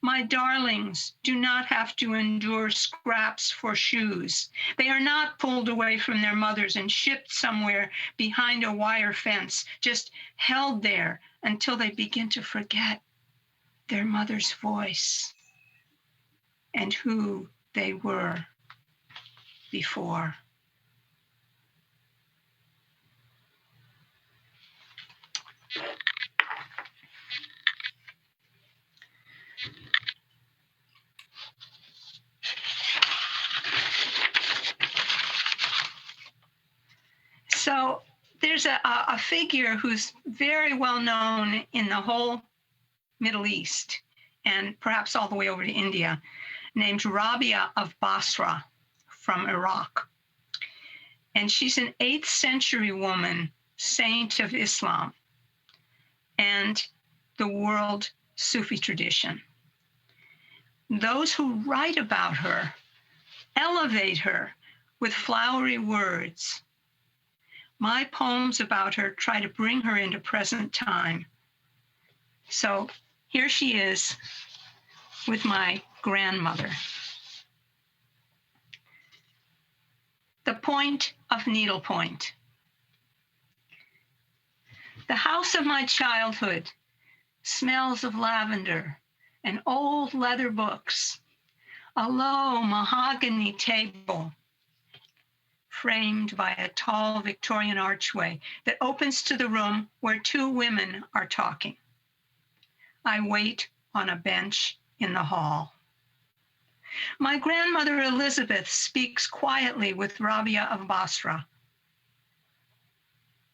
My darlings do not have to endure scraps for shoes. They are not pulled away from their mothers and shipped somewhere behind a wire fence, just held there until they begin to forget their mother's voice and who they were before. So there's a figure who's very well known in the whole Middle East and perhaps all the way over to India, named Rabia of Basra from Iraq. And she's an 8th century woman, saint of Islam and the world Sufi tradition. Those who write about her elevate her with flowery words. My poems about her try to bring her into present time. So here she is with my grandmother. The point of needlepoint. The house of my childhood smells of lavender and old leather books, a low mahogany table framed by a tall Victorian archway that opens to the room where 2 women are talking. I wait on a bench in the hall. My grandmother Elizabeth speaks quietly with Rabia of Basra.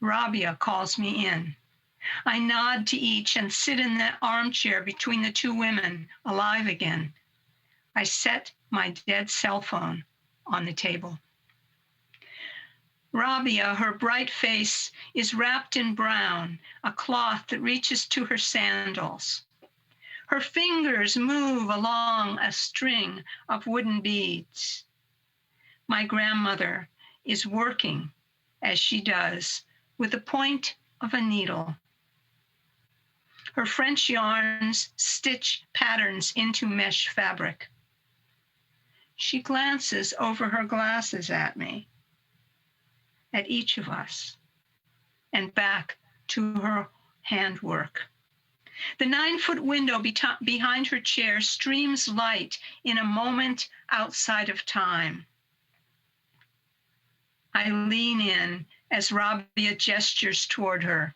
Rabia calls me in. I nod to each and sit in the armchair between the 2 women, alive again. I set my dead cell phone on the table. Rabia, her bright face is wrapped in brown, a cloth that reaches to her sandals. Her fingers move along a string of wooden beads. My grandmother is working, as she does, with the point of a needle. Her French yarns stitch patterns into mesh fabric. She glances over her glasses at me, at each of us, and back to her handwork. The 9-foot window behind her chair streams light in a moment outside of time. I lean in as Rabia gestures toward her.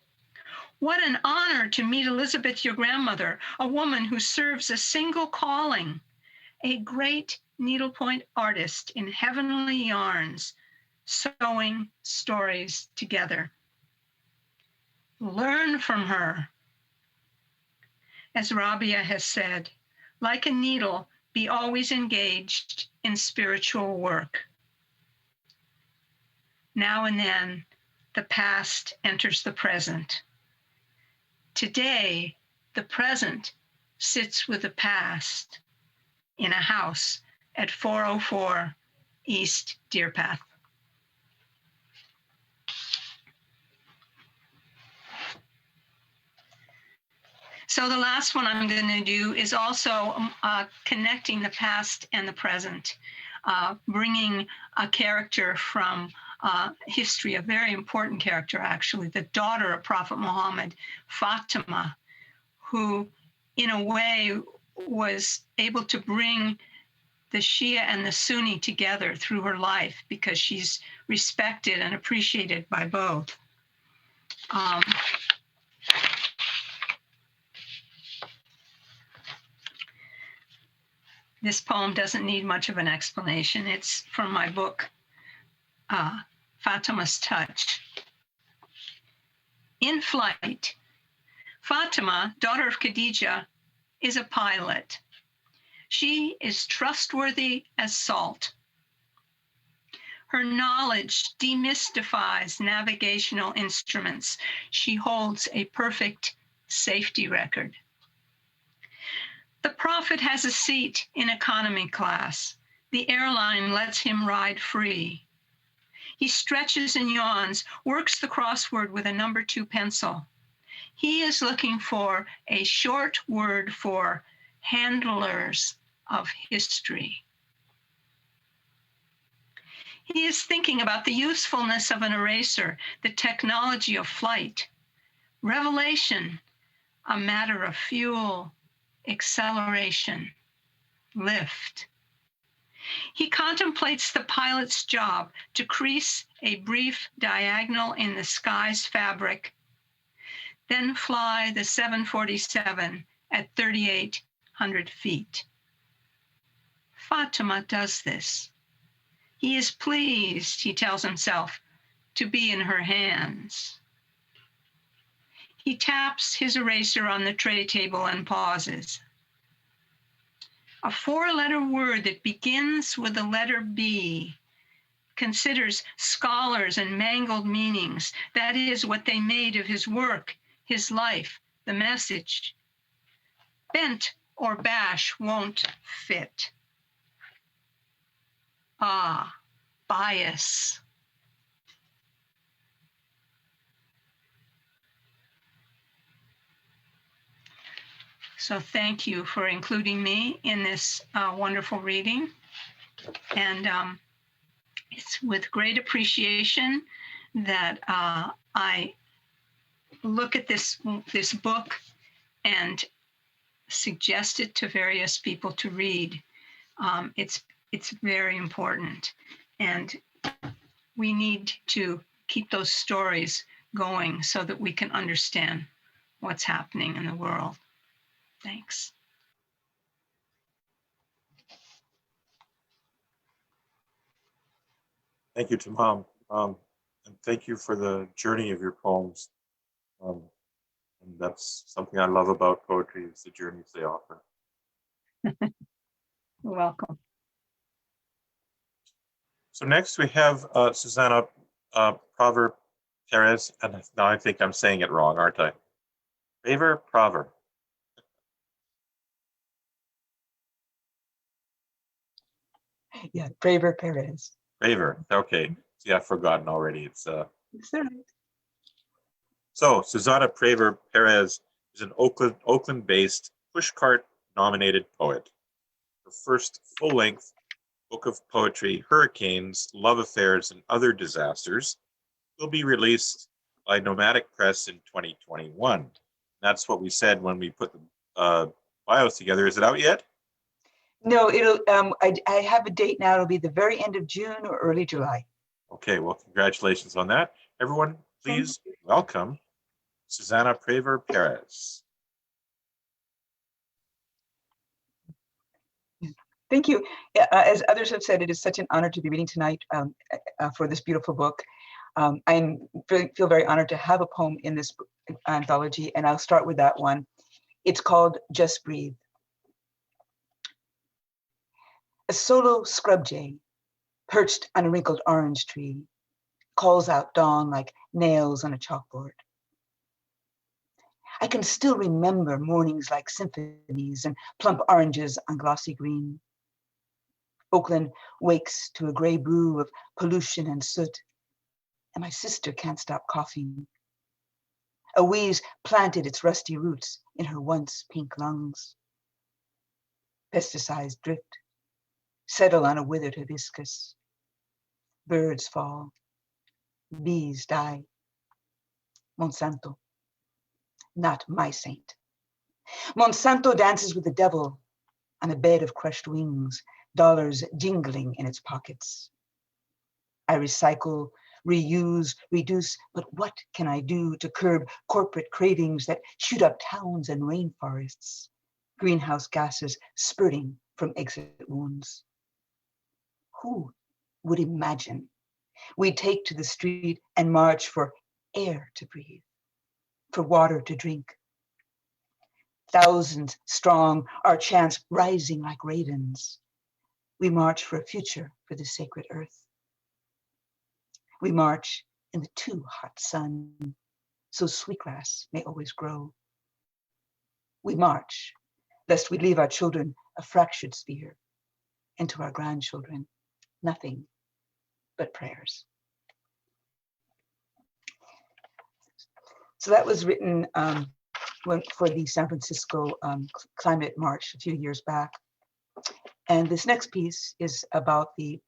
What an honor to meet Elizabeth, your grandmother, a woman who serves a single calling, a great needlepoint artist in heavenly yarns, sewing stories together. Learn from her. As Rabia has said, like a needle, be always engaged in spiritual work. Now and then, the past enters the present. Today, the present sits with the past in a house at 404 East Deer Path. So the last one I'm going to do is also connecting the past and the present, bringing a character from history, a very important character, actually, the daughter of Prophet Muhammad, Fatima, who in a way was able to bring the Shia and the Sunni together through her life because she's respected and appreciated by both. This poem doesn't need much of an explanation. It's from my book, Fatima's Touch. In flight, Fatima, daughter of Khadija, is a pilot. She is trustworthy as salt. Her knowledge demystifies navigational instruments. She holds a perfect safety record. The Prophet has a seat in economy class. The airline lets him ride free. He stretches and yawns, works the crossword with a number 2 pencil. He is looking for a short word for handlers of history. He is thinking about the usefulness of an eraser, the technology of flight. Revelation, a matter of fuel, acceleration, lift. He contemplates the pilot's job to crease a brief diagonal in the sky's fabric, then fly the 747 at 3,800 feet. Fatima does this. He is pleased, he tells himself, to be in her hands. He taps his eraser on the tray table and pauses. A 4-letter word that begins with the letter B considers scholars and mangled meanings. That is what they made of his work, his life, the message. Bent or bash won't fit. Ah, bias. So thank you for including me in this wonderful reading. And it's with great appreciation that I look at this book and suggest it to various people to read. It's very important, and we need to keep those stories going so that we can understand what's happening in the world. Thanks. Thank you to Mom. And thank you for the journey of your poems. And that's something I love about poetry, is the journeys they offer. You're welcome. So next we have Susanna Praver Perez, and now I think I'm saying it wrong, aren't I? Praver. Yeah, Praver Perez. Praver, okay. Yeah, I've forgotten already. It's all right. So Susanna Praver Perez is an Oakland-based pushcart-nominated poet. Her first full-length book of poetry, Hurricanes, Love Affairs, and Other Disasters, will be released by Nomadic Press in 2021. That's what we said when we put the bios together. Is it out yet? No, it'll. I have a date now. It'll be the very end of June or early July. Okay, well, congratulations on that. Everyone, please welcome Susanna Praver Perez. Thank you. As others have said, it is such an honor to be reading tonight for this beautiful book. I feel very honored to have a poem in this anthology, and I'll start with that one. It's called Just Breathe. A solo scrub jay, perched on a wrinkled orange tree, calls out dawn like nails on a chalkboard. I can still remember mornings like symphonies and plump oranges on glossy green. Oakland wakes to a gray brew of pollution and soot, and my sister can't stop coughing. A wheeze planted its rusty roots in her once pink lungs. Pesticides drift, settle on a withered hibiscus. Birds fall, bees die. Monsanto, not my saint. Monsanto dances with the devil on a bed of crushed wings, dollars jingling in its pockets. I recycle, reuse, reduce, but what can I do to curb corporate cravings that shoot up towns and rainforests, greenhouse gases spurting from exit wounds? Who would imagine we take to the street and march for air to breathe, for water to drink? Thousands strong, our chants rising like ravens. We march for a future for the sacred earth. We march in the too hot sun, so sweetgrass may always grow. We march, lest we leave our children a fractured sphere, and to our grandchildren, nothing but prayers. So that was written for the San Francisco Climate March a few years back. And this next piece is about the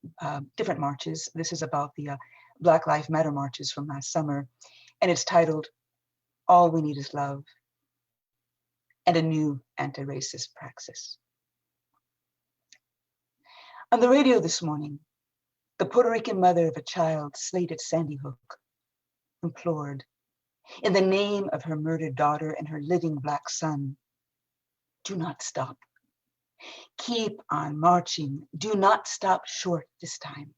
different marches. This is about the Black Lives Matter marches from last summer. And it's titled, All We Need Is Love and a New Anti-Racist Praxis. On the radio this morning, the Puerto Rican mother of a child slated Sandy Hook implored, in the name of her murdered daughter and her living Black son, do not stop. Keep on marching. Do not stop short this time.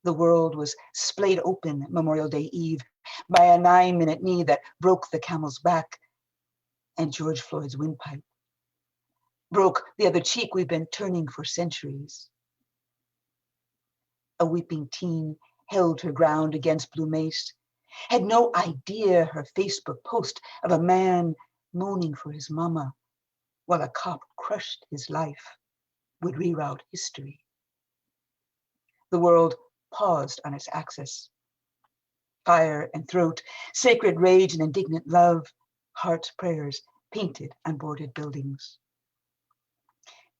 The world was splayed open Memorial Day Eve by a 9-minute knee that broke the camel's back and George Floyd's windpipe. Broke the other cheek we've been turning for centuries. A weeping teen held her ground against blue mace, had no idea her Facebook post of a man moaning for his mama while a cop crushed his life would reroute history. The world paused on its axis. Fire and throat, sacred rage and indignant love, heart's prayers painted on boarded buildings.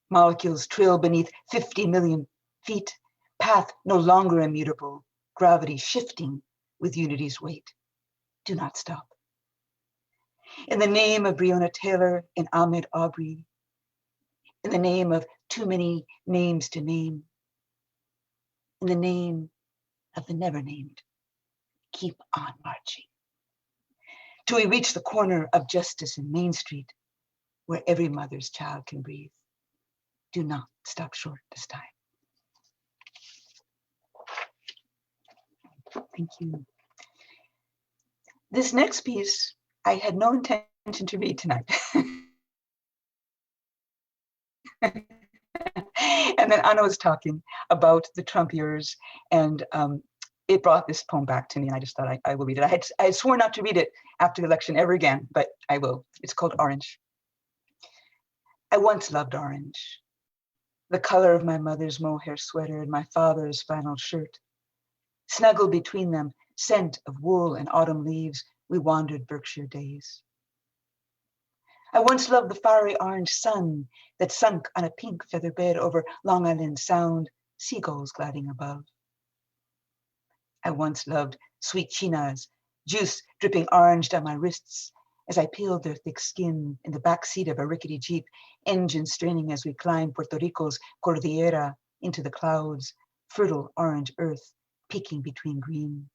Molecules trill beneath 50 million feet, path no longer immutable, gravity shifting with unity's weight. Do not stop. In the name of Breonna Taylor and Ahmaud Arbery, in the name of too many names to name, in the name of the never named, keep on marching. Till we reach the corner of Justice and Main Street, where every mother's child can breathe. Do not stop short this time. Thank you. This next piece, I had no intention to read tonight. And then Anna was talking about the Trump years, and it brought this poem back to me, and I just thought I will read it. I had sworn not to read it after the election ever again, but I will. It's called Orange. I once loved orange, the color of my mother's mohair sweater and my father's flannel shirt. Snuggled between them, scent of wool and autumn leaves, we wandered Berkshire days. I once loved the fiery orange sun that sunk on a pink feather bed over Long Island Sound, seagulls gliding above. I once loved sweet chinas, juice dripping orange down my wrists as I peeled their thick skin in the back seat of a rickety Jeep, engine straining as we climbed Puerto Rico's Cordillera into the clouds, fertile orange earth peeking between green.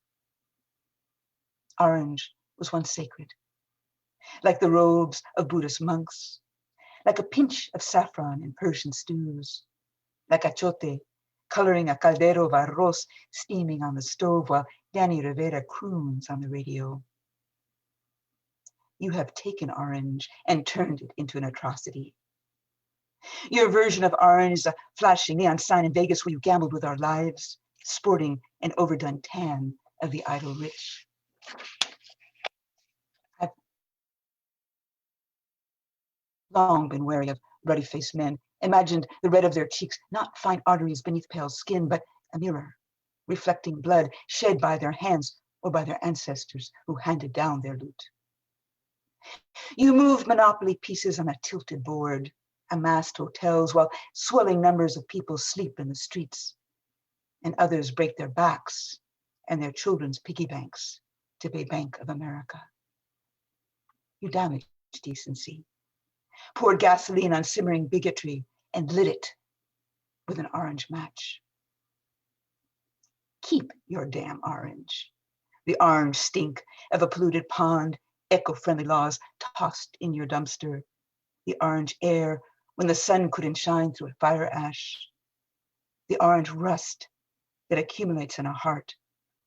Orange was once sacred, like the robes of Buddhist monks, like a pinch of saffron in Persian stews, like achote coloring a caldero of arroz steaming on the stove while Danny Rivera croons on the radio. You have taken orange and turned it into an atrocity. Your version of orange is a flashing neon sign in Vegas where you gambled with our lives, sporting an overdone tan of the idle rich. I've long been wary of ruddy-faced men, imagined the red of their cheeks, not fine arteries beneath pale skin, but a mirror, reflecting blood shed by their hands or by their ancestors who handed down their loot. You move Monopoly pieces on a tilted board, amassed hotels while swelling numbers of people sleep in the streets, and others break their backs and their children's piggy banks to pay Bank of America. You damaged decency, poured gasoline on simmering bigotry, and lit it with an orange match. Keep your damn orange. The orange stink of a polluted pond, eco-friendly laws tossed in your dumpster, the orange air when the sun couldn't shine through a fire ash, the orange rust that accumulates in a heart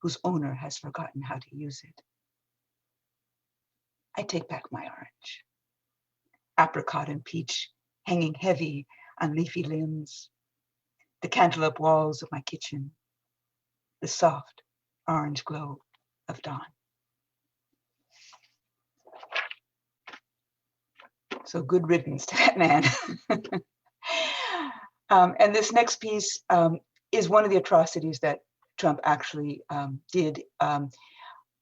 whose owner has forgotten how to use it. I take back my orange. Apricot and peach hanging heavy on leafy limbs, the cantaloupe walls of my kitchen, the soft orange glow of dawn. So good riddance to that man. And this next piece is one of the atrocities that Trump actually did.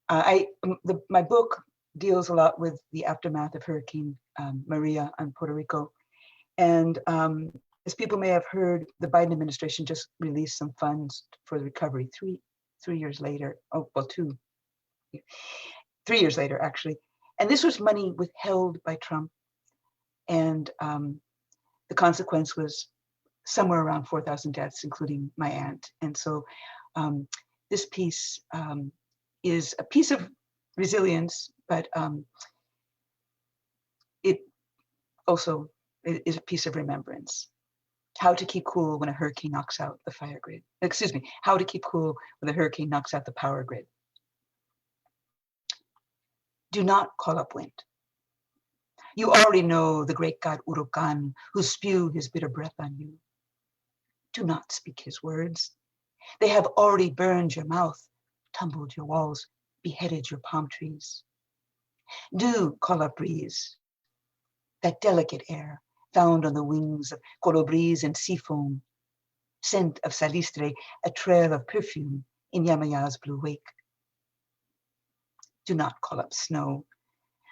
My book deals a lot with the aftermath of Hurricane Maria on Puerto Rico. And as people may have heard, the Biden administration just released some funds for the recovery 3 years later. Oh, well, 3 years later, actually. And this was money withheld by Trump. And the consequence was somewhere around 4,000 deaths, including my aunt. And so this piece is a piece of resilience, but it also is a piece of remembrance. How to keep cool when a hurricane knocks out the fire grid. Excuse me, how to keep cool when a hurricane knocks out the power grid. Do not call up wind. You already know the great god Urukan, who spew his bitter breath on you. Do not speak his words. They have already burned your mouth, tumbled your walls, beheaded your palm trees. Do call up breeze, that delicate air found on the wings of colibris and sea foam, scent of salistre, a trail of perfume in Yamaya's blue wake. Do not call up snow,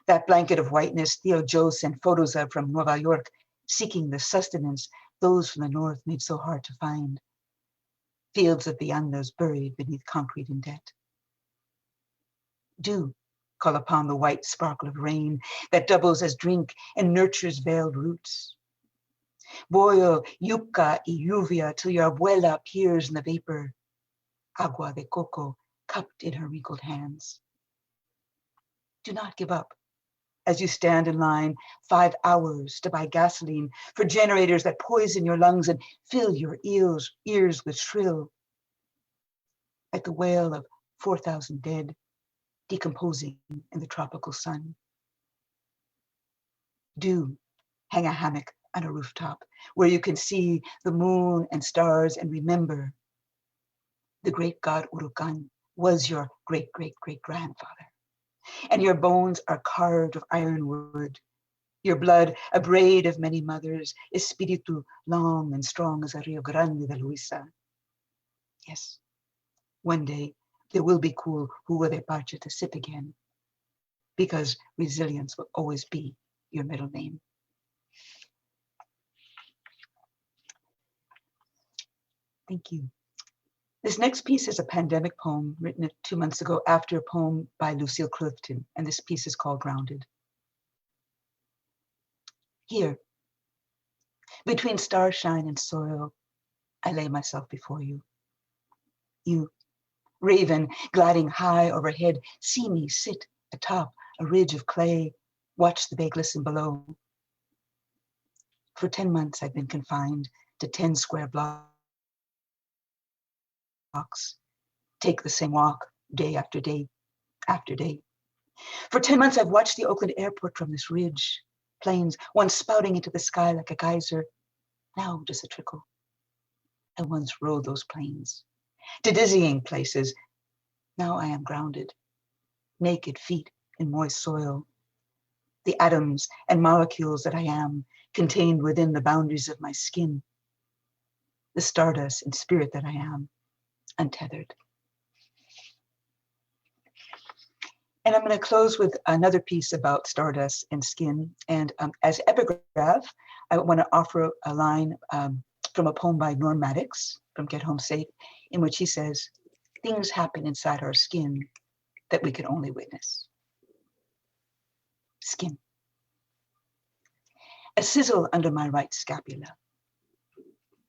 that blanket of whiteness Theo Joe sent photos of from Nueva York, seeking the sustenance those from the north made so hard to find. Fields of the Andes buried beneath concrete and debt. Do call upon the white sparkle of rain that doubles as drink and nurtures veiled roots. Boil yuca y lluvia till your abuela appears in the vapor, agua de coco cupped in her wrinkled hands. Do not give up as you stand in line 5 hours to buy gasoline for generators that poison your lungs and fill your ears with shrill, like the wail of 4,000 dead decomposing in the tropical sun. Do hang a hammock on a rooftop where you can see the moon and stars and remember the great god Urukan was your great-great-great-grandfather. And your bones are carved of ironwood. Your blood, a braid of many mothers, espiritu long and strong as a Rio Grande de Luisa. Yes, one day there will be cool Jugo de Parcha to sip again, because resilience will always be your middle name. Thank you. This next piece is a pandemic poem written 2 months ago after a poem by Lucille Clifton, and this piece is called Grounded. Here, between starshine and soil, I lay myself before you. You, raven, gliding high overhead, see me sit atop a ridge of clay, watch the bay glisten below. For 10 months, I've been confined to 10 square blocks. Take the same walk day after day after day. For 10 months, I've watched the Oakland airport from this ridge, planes once spouting into the sky like a geyser, now just a trickle. I once rode those planes to dizzying places. Now I am grounded, naked feet in moist soil. The atoms and molecules that I am contained within the boundaries of my skin. The stardust and spirit that I am, untethered. And I'm going to close with another piece about stardust and skin. And as epigraph, I want to offer a line from a poem by Norm Maddox from Get Home Safe, in which he says, things happen inside our skin that we can only witness. Skin. A sizzle under my right scapula.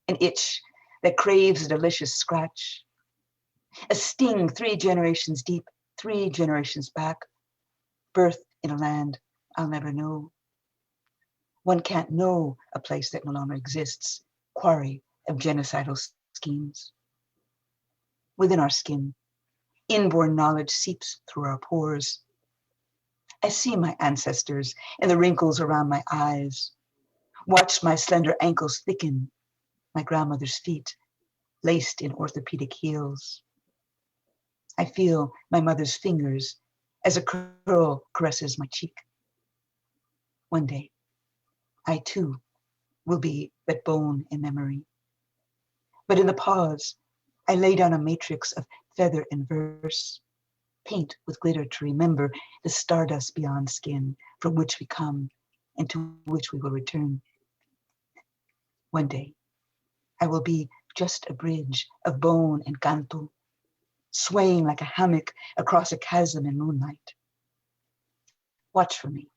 An itch that craves a delicious scratch. A sting 3 generations deep, 3 generations back. Birth in a land I'll never know. One can't know a place that no longer exists, quarry of genocidal schemes. Within our skin, inborn knowledge seeps through our pores. I see my ancestors in the wrinkles around my eyes, watch my slender ankles thicken, my grandmother's feet laced in orthopedic heels. I feel my mother's fingers as a curl caresses my cheek. One day, I too will be but bone in memory. But in the pause, I lay down a matrix of feather and verse, paint with glitter to remember the stardust beyond skin, from which we come and to which we will return. One day, I will be just a bridge of bone and canto, swaying like a hammock across a chasm in moonlight. Watch for me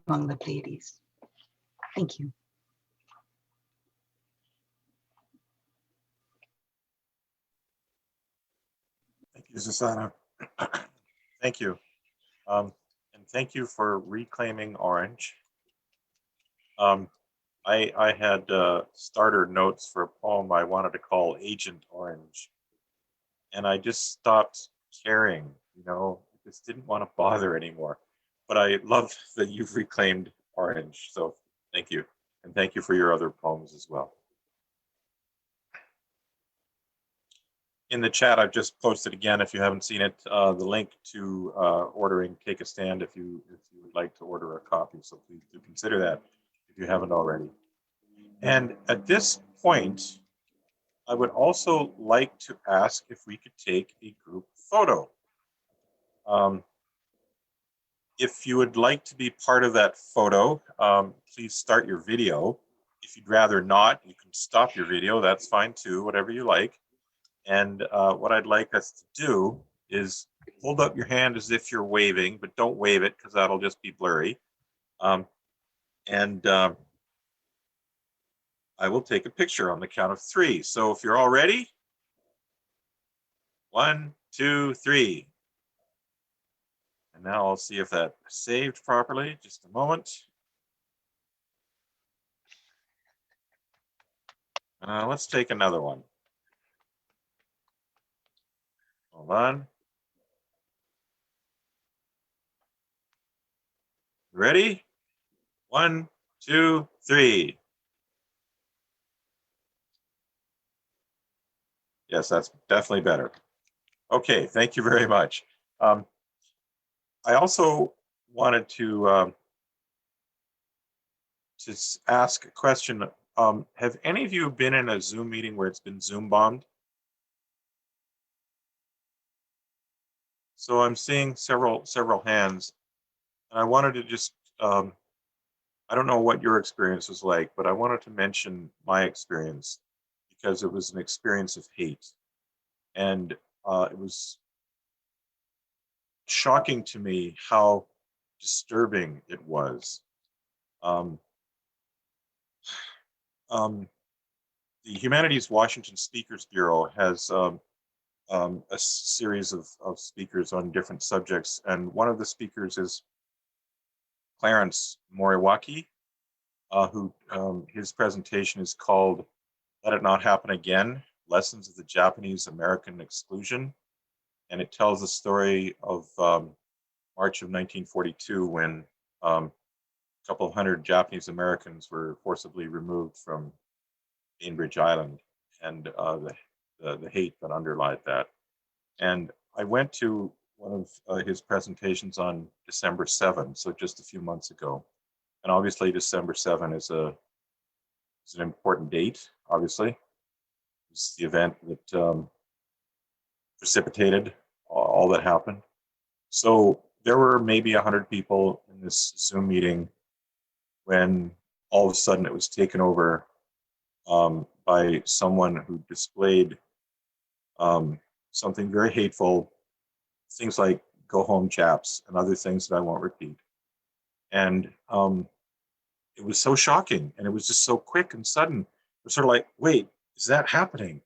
among the Pleiades. Thank you. Thank you, Susanna. Thank you. And thank you for reclaiming orange. I had starter notes for a poem I wanted to call Agent Orange. And I just stopped caring, I just didn't want to bother anymore. But I love that you've reclaimed orange. So thank you. And thank you for your other poems as well. In the chat, I've just posted again, if you haven't seen it, the link to ordering Take a Stand if you would like to order a copy. So please do consider that if you haven't already. And at this point, I would also like to ask if we could take a group photo. If you would like to be part of that photo, please start your video. If you'd rather not, you can stop your video. That's fine too, whatever you like. And what I'd like us to do is hold up your hand as if you're waving, but don't wave it because that'll just be blurry. I will take a picture on the count of 3. So if you're all ready, 1, 2, 3. And now I'll see if that saved properly. Just a moment. Let's take another one. Hold on. Ready? 1, 2, 3. Yes, that's definitely better. Okay, thank you very much. I also wanted to ask a question. Have any of you been in a Zoom meeting where it's been Zoom bombed? So I'm seeing several hands, and I wanted to just, I don't know what your experience was like, but I wanted to mention my experience because it was an experience of hate. And it was shocking to me how disturbing it was. The Humanities Washington Speakers Bureau has a series of speakers on different subjects, and one of the speakers is Clarence Moriwaki, who his presentation is called "Let It Not Happen Again: Lessons of the Japanese American Exclusion," and it tells the story of March of 1942 when a couple hundred Japanese Americans were forcibly removed from Bainbridge Island, and the hate that underlied that. And I went to one of his presentations on December 7, so just a few months ago. And obviously December 7 is an important date, obviously. It's the event that precipitated all that happened. So there were maybe 100 people in this Zoom meeting when all of a sudden it was taken over by someone who displayed something very hateful, things like "go home, chaps," and other things that I won't repeat. And it was so shocking, and it was just so quick and sudden. It was sort of like, wait, is that happening?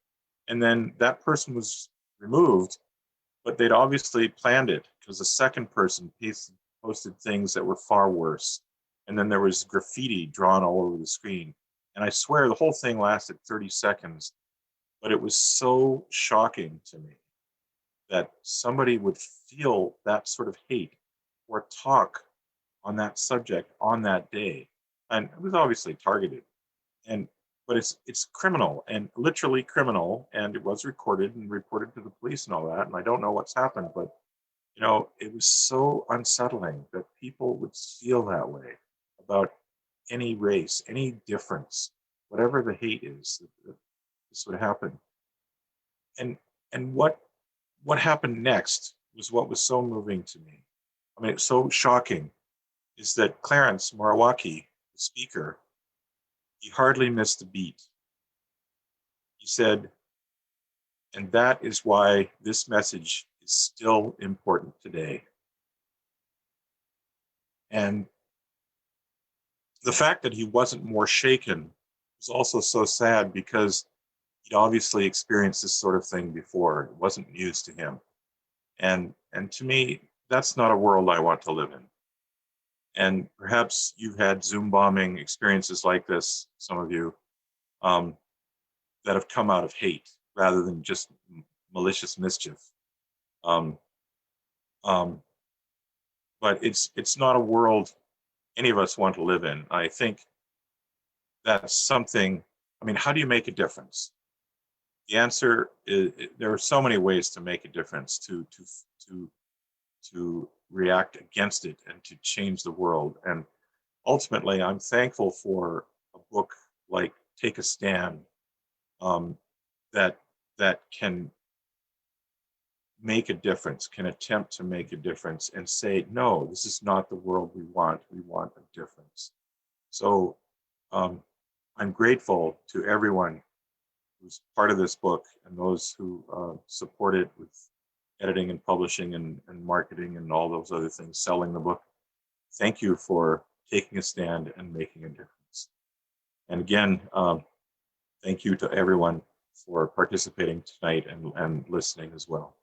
And then that person was removed, but they'd obviously planned it because the second person posted things that were far worse. And then there was graffiti drawn all over the screen. And I swear the whole thing lasted 30 seconds, but it was so shocking to me that somebody would feel that sort of hate or talk on that subject on that day. And it was obviously targeted. But it's criminal and literally criminal, and it was recorded and reported to the police and all that. And I don't know what's happened, but it was so unsettling that people would feel that way about any race, any difference, whatever the hate is, that this would happen. And what happened next was what was so moving to me. I mean, it's so shocking, is that Clarence Morawaki, the speaker, he hardly missed a beat. He said, and that is why this message is still important today. And the fact that he wasn't more shaken was also so sad, because he'd obviously experienced this sort of thing before. It wasn't news to him. And to me, that's not a world I want to live in. And perhaps you've had Zoom bombing experiences like this, some of you, that have come out of hate rather than just malicious mischief. But it's not a world any of us want to live in. I think that's something. I mean, how do you make a difference? The answer is, there are so many ways to make a difference, to react against it and to change the world. And ultimately, I'm thankful for a book like Take a Stand, that can make a difference, can attempt to make a difference and say, no, this is not the world we want. We want a difference. So I'm grateful to everyone who's part of this book and those who support it with editing and publishing and marketing and all those other things, selling the book. Thank you for taking a stand and making a difference. And again, thank you to everyone for participating tonight and listening as well.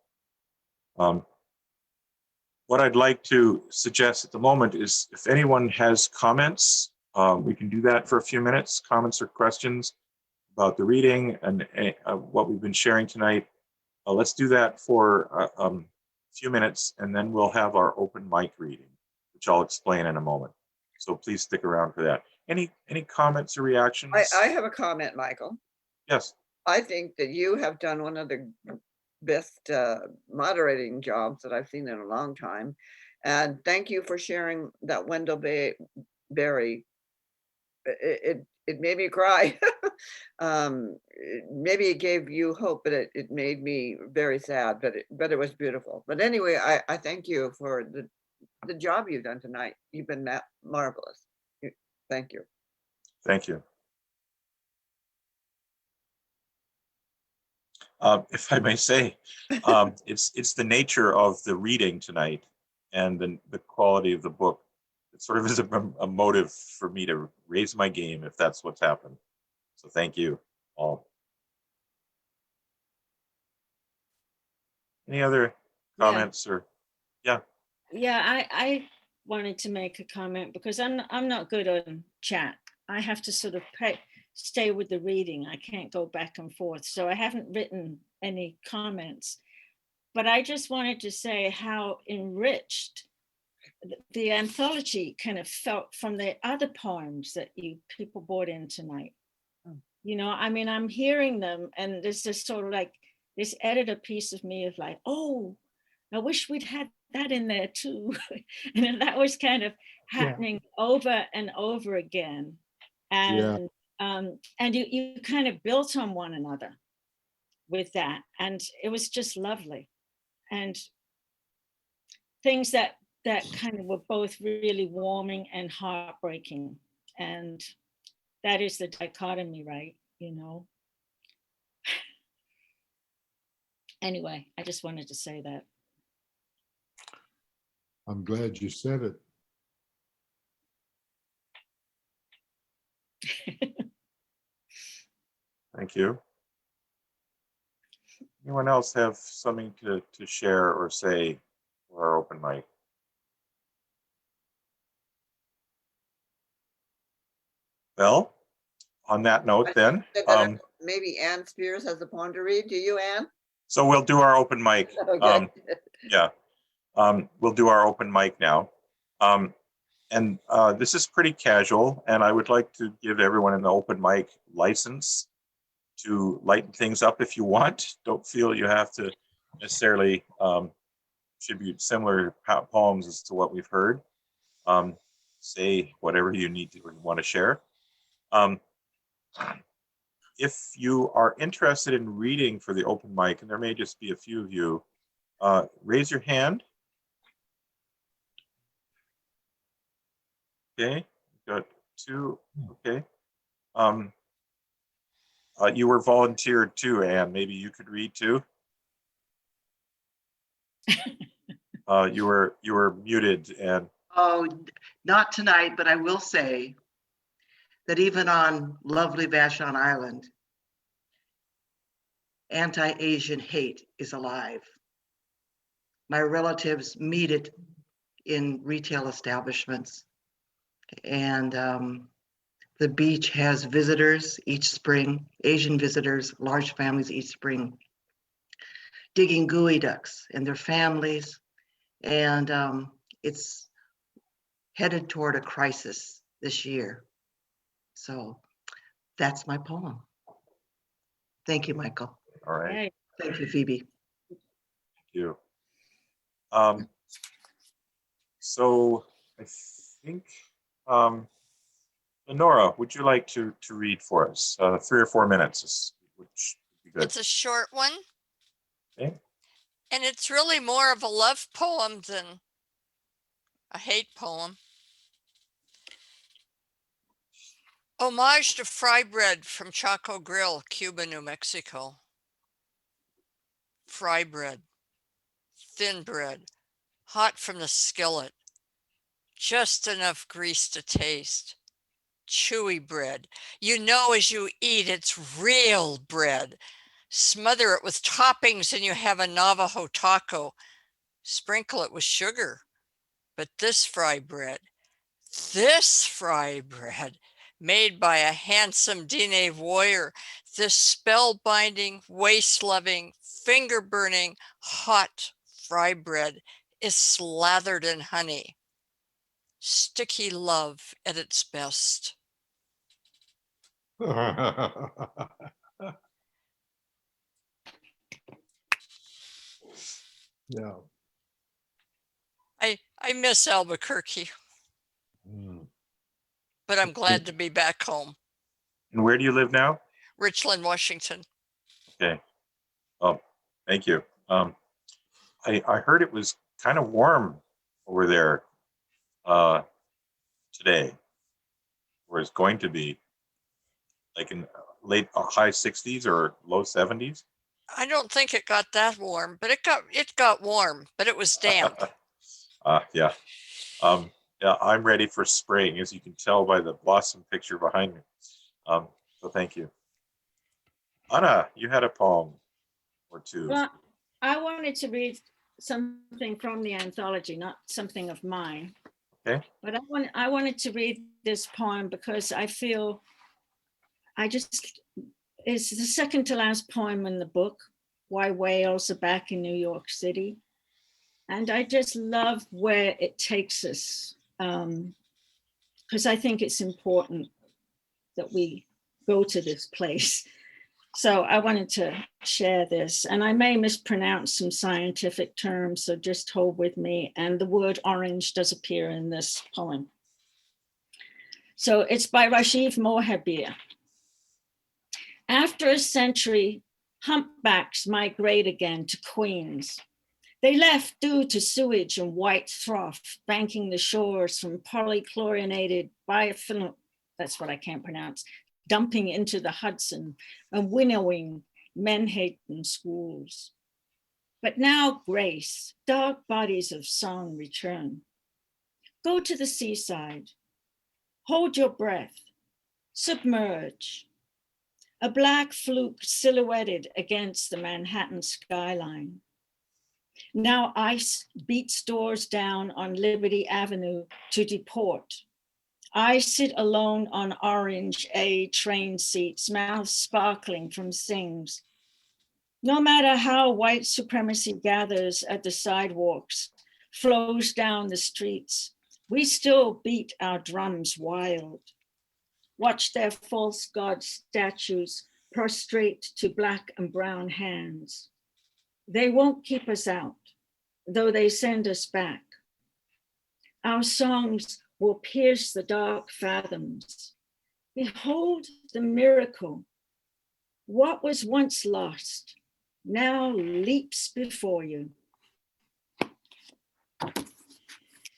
What I'd like to suggest at the moment is, if anyone has comments, we can do that for a few minutes, comments or questions about the reading and what we've been sharing tonight. Let's do that for a few minutes, and then we'll have our open mic reading, which I'll explain in a moment. So please stick around for that. Any comments or reactions? I have a comment, Michael. Yes. I think that you have done one of the best moderating jobs that I've seen in a long time. And thank you for sharing that Wendell Berry. It made me cry. Maybe it gave you hope, but it made me very sad, but it was beautiful. But anyway, I thank you for the job you've done tonight. You've been marvelous. Thank you. Thank you. If I may say, it's the nature of the reading tonight and the quality of the book. It sort of is a motive for me to raise my game, if that's what's happened. So thank you all. Any other comments or, yeah. Yeah, I wanted to make a comment because I'm not good on chat. I have to sort of stay with the reading. I can't go back and forth. So I haven't written any comments, but I just wanted to say how enriched the anthology kind of felt from the other poems that people brought in tonight. You know, I mean, I'm hearing them and there's this sort of like this editor piece of me of like, oh, I wish we'd had that in there too. And that was kind of happening over and over again. And you kind of built on one another with that. And it was just lovely. And things that kind of were both really warming and heartbreaking. And that is the dichotomy, right? You know? Anyway, I just wanted to say that. I'm glad you said it. Thank you. Anyone else have something to share or say for our open mic? Well, on that note then. Maybe Ann Spears has a poem to read. Do you, Ann? So we'll do our open mic. Okay. We'll do our open mic now. And this is pretty casual, and I would like to give everyone an open mic license to lighten things up if you want. Don't feel you have to necessarily attribute similar poems as to what we've heard. Say whatever you need to or want to share. If you are interested in reading for the open mic, and there may just be a few of you, Raise your hand. Okay, got two. Okay. You were volunteered too, Anne. Maybe you could read too. You were muted, and Oh, not tonight, but I will say that even on lovely Vashon Island, anti-Asian hate is alive. My relatives meet it in retail establishments, and the beach has visitors each spring, Asian visitors, large families each spring, digging gooey ducks and their families, and it's headed toward a crisis this year. So that's my poem. Thank you, Michael. all right. Yay. Thank you, Phoebe. Thank you. So I think, Nora, would you like to read for us? 3 or 4 minutes, which would be good. It's a short one. Okay. And it's really more of a love poem than a hate poem. Homage to fry bread from Chaco Grill, Cuba, New Mexico. Fry bread, thin bread, hot from the skillet, just enough grease to taste. Chewy bread. You know as you eat, it's real bread. Smother it with toppings and you have a Navajo taco. Sprinkle it with sugar. But this fry bread, made by a handsome Diné warrior, this spellbinding, waist-loving, finger-burning, hot fry bread is slathered in honey. Sticky love at its best. Yeah. I miss Albuquerque, but I'm glad to be back home. And where do you live now? Richland, Washington. Okay. Oh, thank you. I heard it was kind of warm over there today, or it's going to be, like in late high 60s or low 70s. I don't think it got that warm, but it got warm, but it was damp. Yeah. Yeah, I'm ready for spring, as you can tell by the blossom picture behind me. So thank you. Anna, you had a poem or two. Well, I wanted to read something from the anthology, not something of mine. Okay. But I wanted to read this poem because I feel it's the second to last poem in the book, Why Whales Are Back in New York City. And I just love where it takes us, because I think it's important that we go to this place. So I wanted to share this, and I may mispronounce some scientific terms, so just hold with me. And the word orange does appear in this poem. So it's by Rajiv Mohabir. After a century, humpbacks migrate again to Queens. They left due to sewage and white froth banking the shores from polychlorinated biophenol, that's what I can't pronounce, dumping into the Hudson and winnowing Manhattan schools. But now grace, dark bodies of song return. Go to the seaside, hold your breath, submerge. A black fluke silhouetted against the Manhattan skyline. Now ICE beats doors down on Liberty Avenue to deport. I sit alone on Orange A train seats, mouth sparkling from sings. No matter how white supremacy gathers at the sidewalks, flows down the streets, we still beat our drums wild. Watch their false god statues prostrate to black and brown hands. They won't keep us out, though they send us back. Our songs will pierce the dark fathoms. Behold the miracle. What was once lost now leaps before you.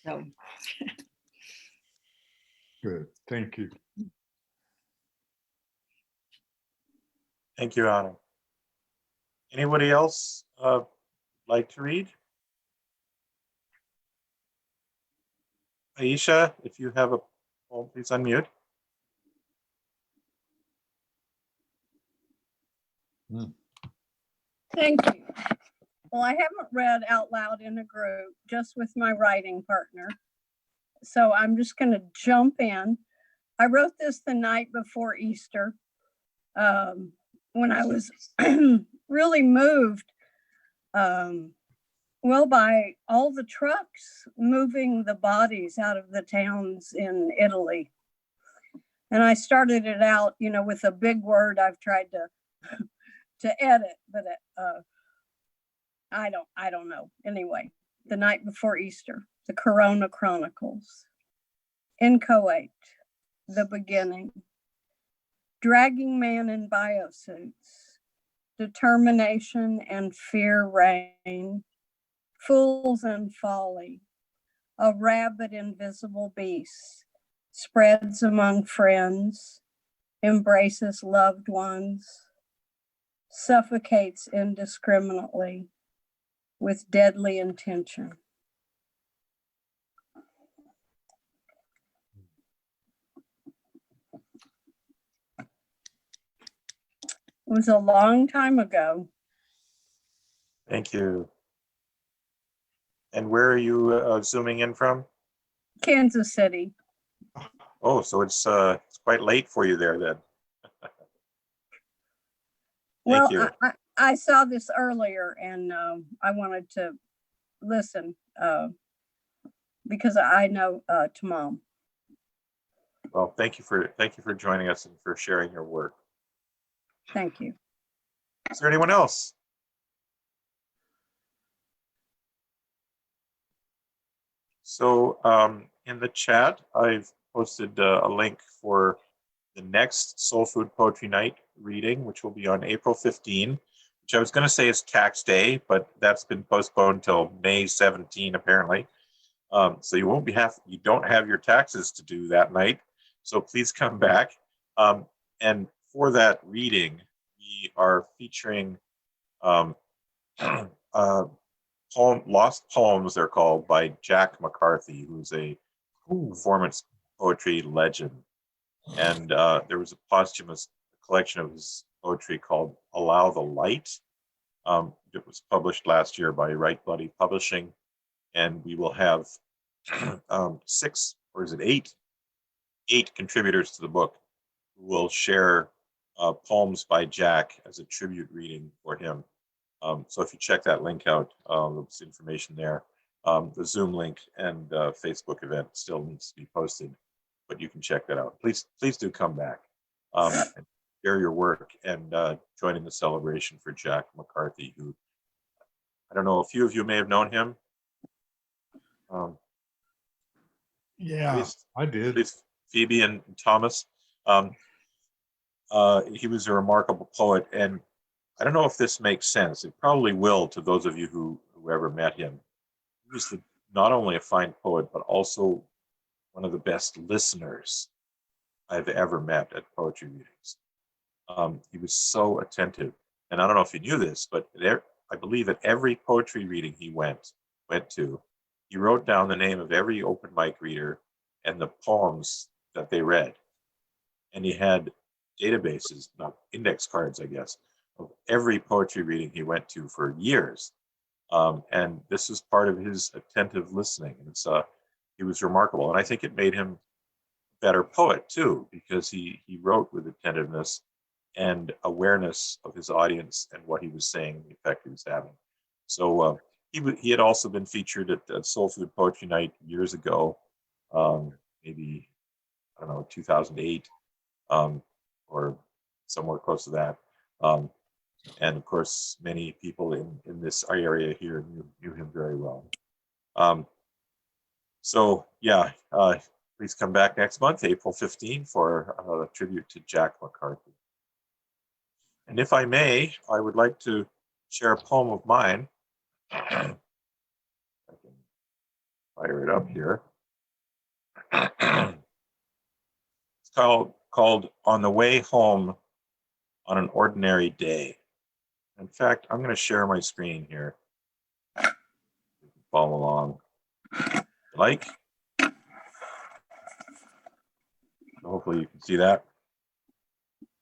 So Good, thank you. Thank you, Anna. Anybody else like to read? Aisha, if you have a poem, please unmute. Thank you. Well, I haven't read out loud in a group, just with my writing partner. So I'm just going to jump in. I wrote this the night before Easter, when I was really moved, by all the trucks moving the bodies out of the towns in Italy. And I started it out, with a big word I've tried to edit, but I don't know. Anyway, the night before Easter, the Corona Chronicles. Inchoate, the beginning. Dragging man in biosuits. Determination and fear reign. Fools and folly. A rabid invisible beast. Spreads among friends. Embraces loved ones. Suffocates indiscriminately. With deadly intention. It was a long time ago. Thank you. And where are you zooming in from? Kansas City. Oh, so it's quite late for you there then. Thank you. I saw this earlier and I wanted to listen because I know Tamam. Well, thank you for joining us and for sharing your work. Thank you. Is there anyone else? So in the chat, I've posted a link for the next SoulFood Poetry Night reading, which will be on April 15, which I was going to say is tax day, but that's been postponed till May 17, apparently. So you don't have your taxes to do that night. So please come back. And for that reading, we are featuring Lost Poems, they're called, by Jack McCarthy, who's a performance poetry legend. And there was a posthumous collection of his poetry called Allow the Light. It was published last year by Right Bloody Publishing. And we will have 8 contributors to the book who will share poems by Jack as a tribute reading for him. So if you check that link out, there's information there. The Zoom link and Facebook event still needs to be posted, but you can check that out. Please do come back and share your work and join in the celebration for Jack McCarthy, who, I don't know, a few of you may have known him. Yeah, I did. At least Phoebe and Thomas. He was a remarkable poet, and I don't know if this makes sense. It probably will to those of you who ever met him. He was not only a fine poet, but also one of the best listeners I've ever met at poetry readings. He was so attentive. And I don't know if you knew this, but I believe at every poetry reading he went to, he wrote down the name of every open mic reader and the poems that they read. And he had databases, not index cards, I guess, of every poetry reading he went to for years. And this is part of his attentive listening. And he was remarkable. And I think it made him a better poet too, because he wrote with attentiveness and awareness of his audience and what he was saying and the effect he was having. So he had also been featured at SoulFood Poetry Night years ago, maybe, I don't know, 2008, or somewhere close to that. And of course, many people in this area here knew him very well. So yeah, please come back next month, April 15, for a tribute to Jack McCarthy. And if I may, I would like to share a poem of mine. fire it up here. It's called On the Way Home on an Ordinary Day. In fact, I'm going to share my screen here. Follow along. Like. Hopefully you can see that.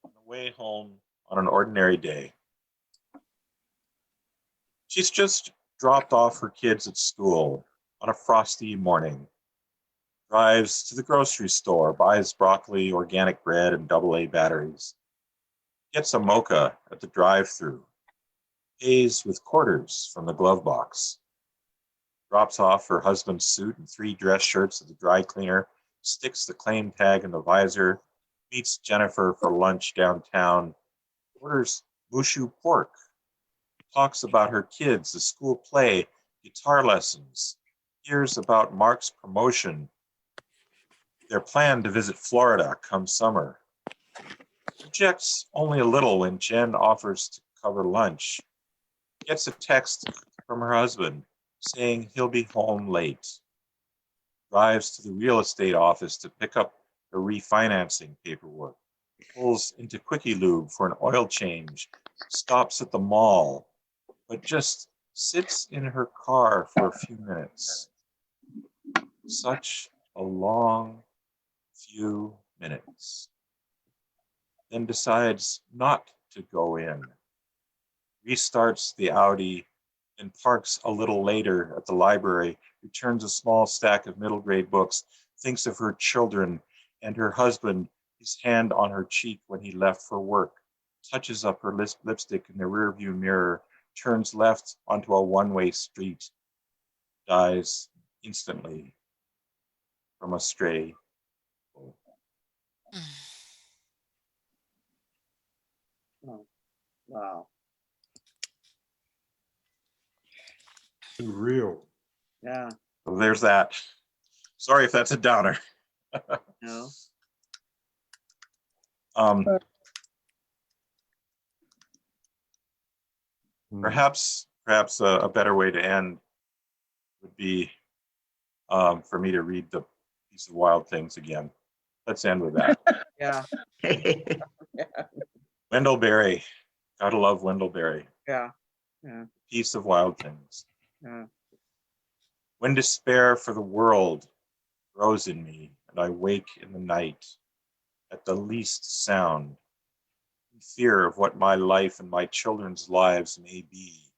On the way home on an ordinary day. She's just dropped off her kids at school on a frosty morning. Drives to the grocery store, buys broccoli, organic bread, and AA batteries. Gets a mocha at the drive-thru. Pays with quarters from the glove box. Drops off her husband's suit and 3 dress shirts at the dry cleaner. Sticks the claim tag in the visor. Meets Jennifer for lunch downtown. Orders mushu pork. Talks about her kids, the school play, guitar lessons. Hears about Mark's promotion. Their plan to visit Florida come summer. Rejects only a little when Jen offers to cover lunch. Gets a text from her husband saying he'll be home late. Drives to the real estate office to pick up her refinancing paperwork. Pulls into Quickie Lube for an oil change. Stops at the mall, but just sits in her car for a few minutes. Such a long few minutes. Then decides not to go in. Restarts the Audi, and parks a little later at the library, returns a small stack of middle grade books, thinks of her children and her husband, his hand on her cheek when he left for work, touches up her lipstick in the rearview mirror, turns left onto a one-way street, dies instantly from a stray bullet. Oh, wow. Too real. Yeah. So there's that. Sorry if that's a downer. No. Perhaps a better way to end would be for me to read the piece of Wild Things again. Let's end with that. Yeah. Wendell Berry. Gotta love Wendell Berry. Yeah. Yeah. Piece of Wild Things. Yeah. When despair for the world grows in me, and I wake in the night at the least sound, in fear of what my life and my children's lives may be,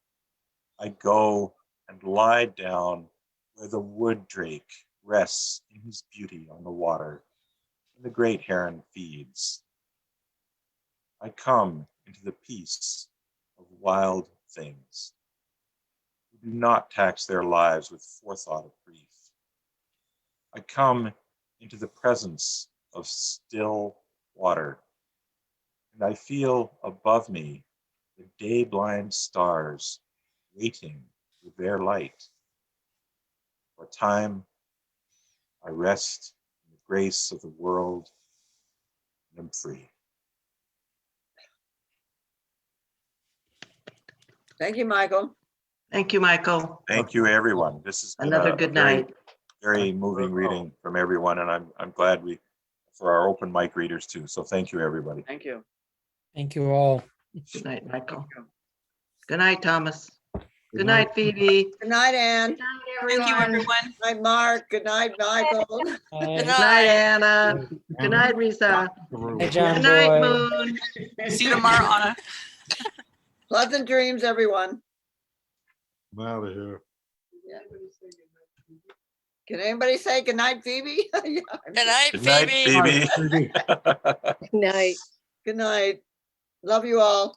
I go and lie down where the wood drake rests in his beauty on the water, and the great heron feeds. I come into the peace of wild things, who do not tax their lives with forethought of grief. I come into the presence of still water, and I feel above me the day-blind stars waiting with their light. For time, I rest in the grace of the world and am free. Thank you, Michael. Thank you, Michael. Thank you, everyone. This has been Another a good very, night. very moving reading from everyone, and I'm glad for our open mic readers too. So thank you, everybody. Thank you. Thank you all. Good night, Michael. Good night, Thomas. Good night, Phoebe. Good night, Ann. Thank you, everyone. Good night, Mark. Good night, Michael. Good Good night, Anna. Good night, Risa. Hey, John Good night, Boy. Moon. See you tomorrow, Anna. Pleasant dreams, everyone. I'm out of here. Yeah. Can anybody say good night, Phoebe? Yeah. Good night, Good night, Phoebe. Phoebe. Night. Good night. Love you all.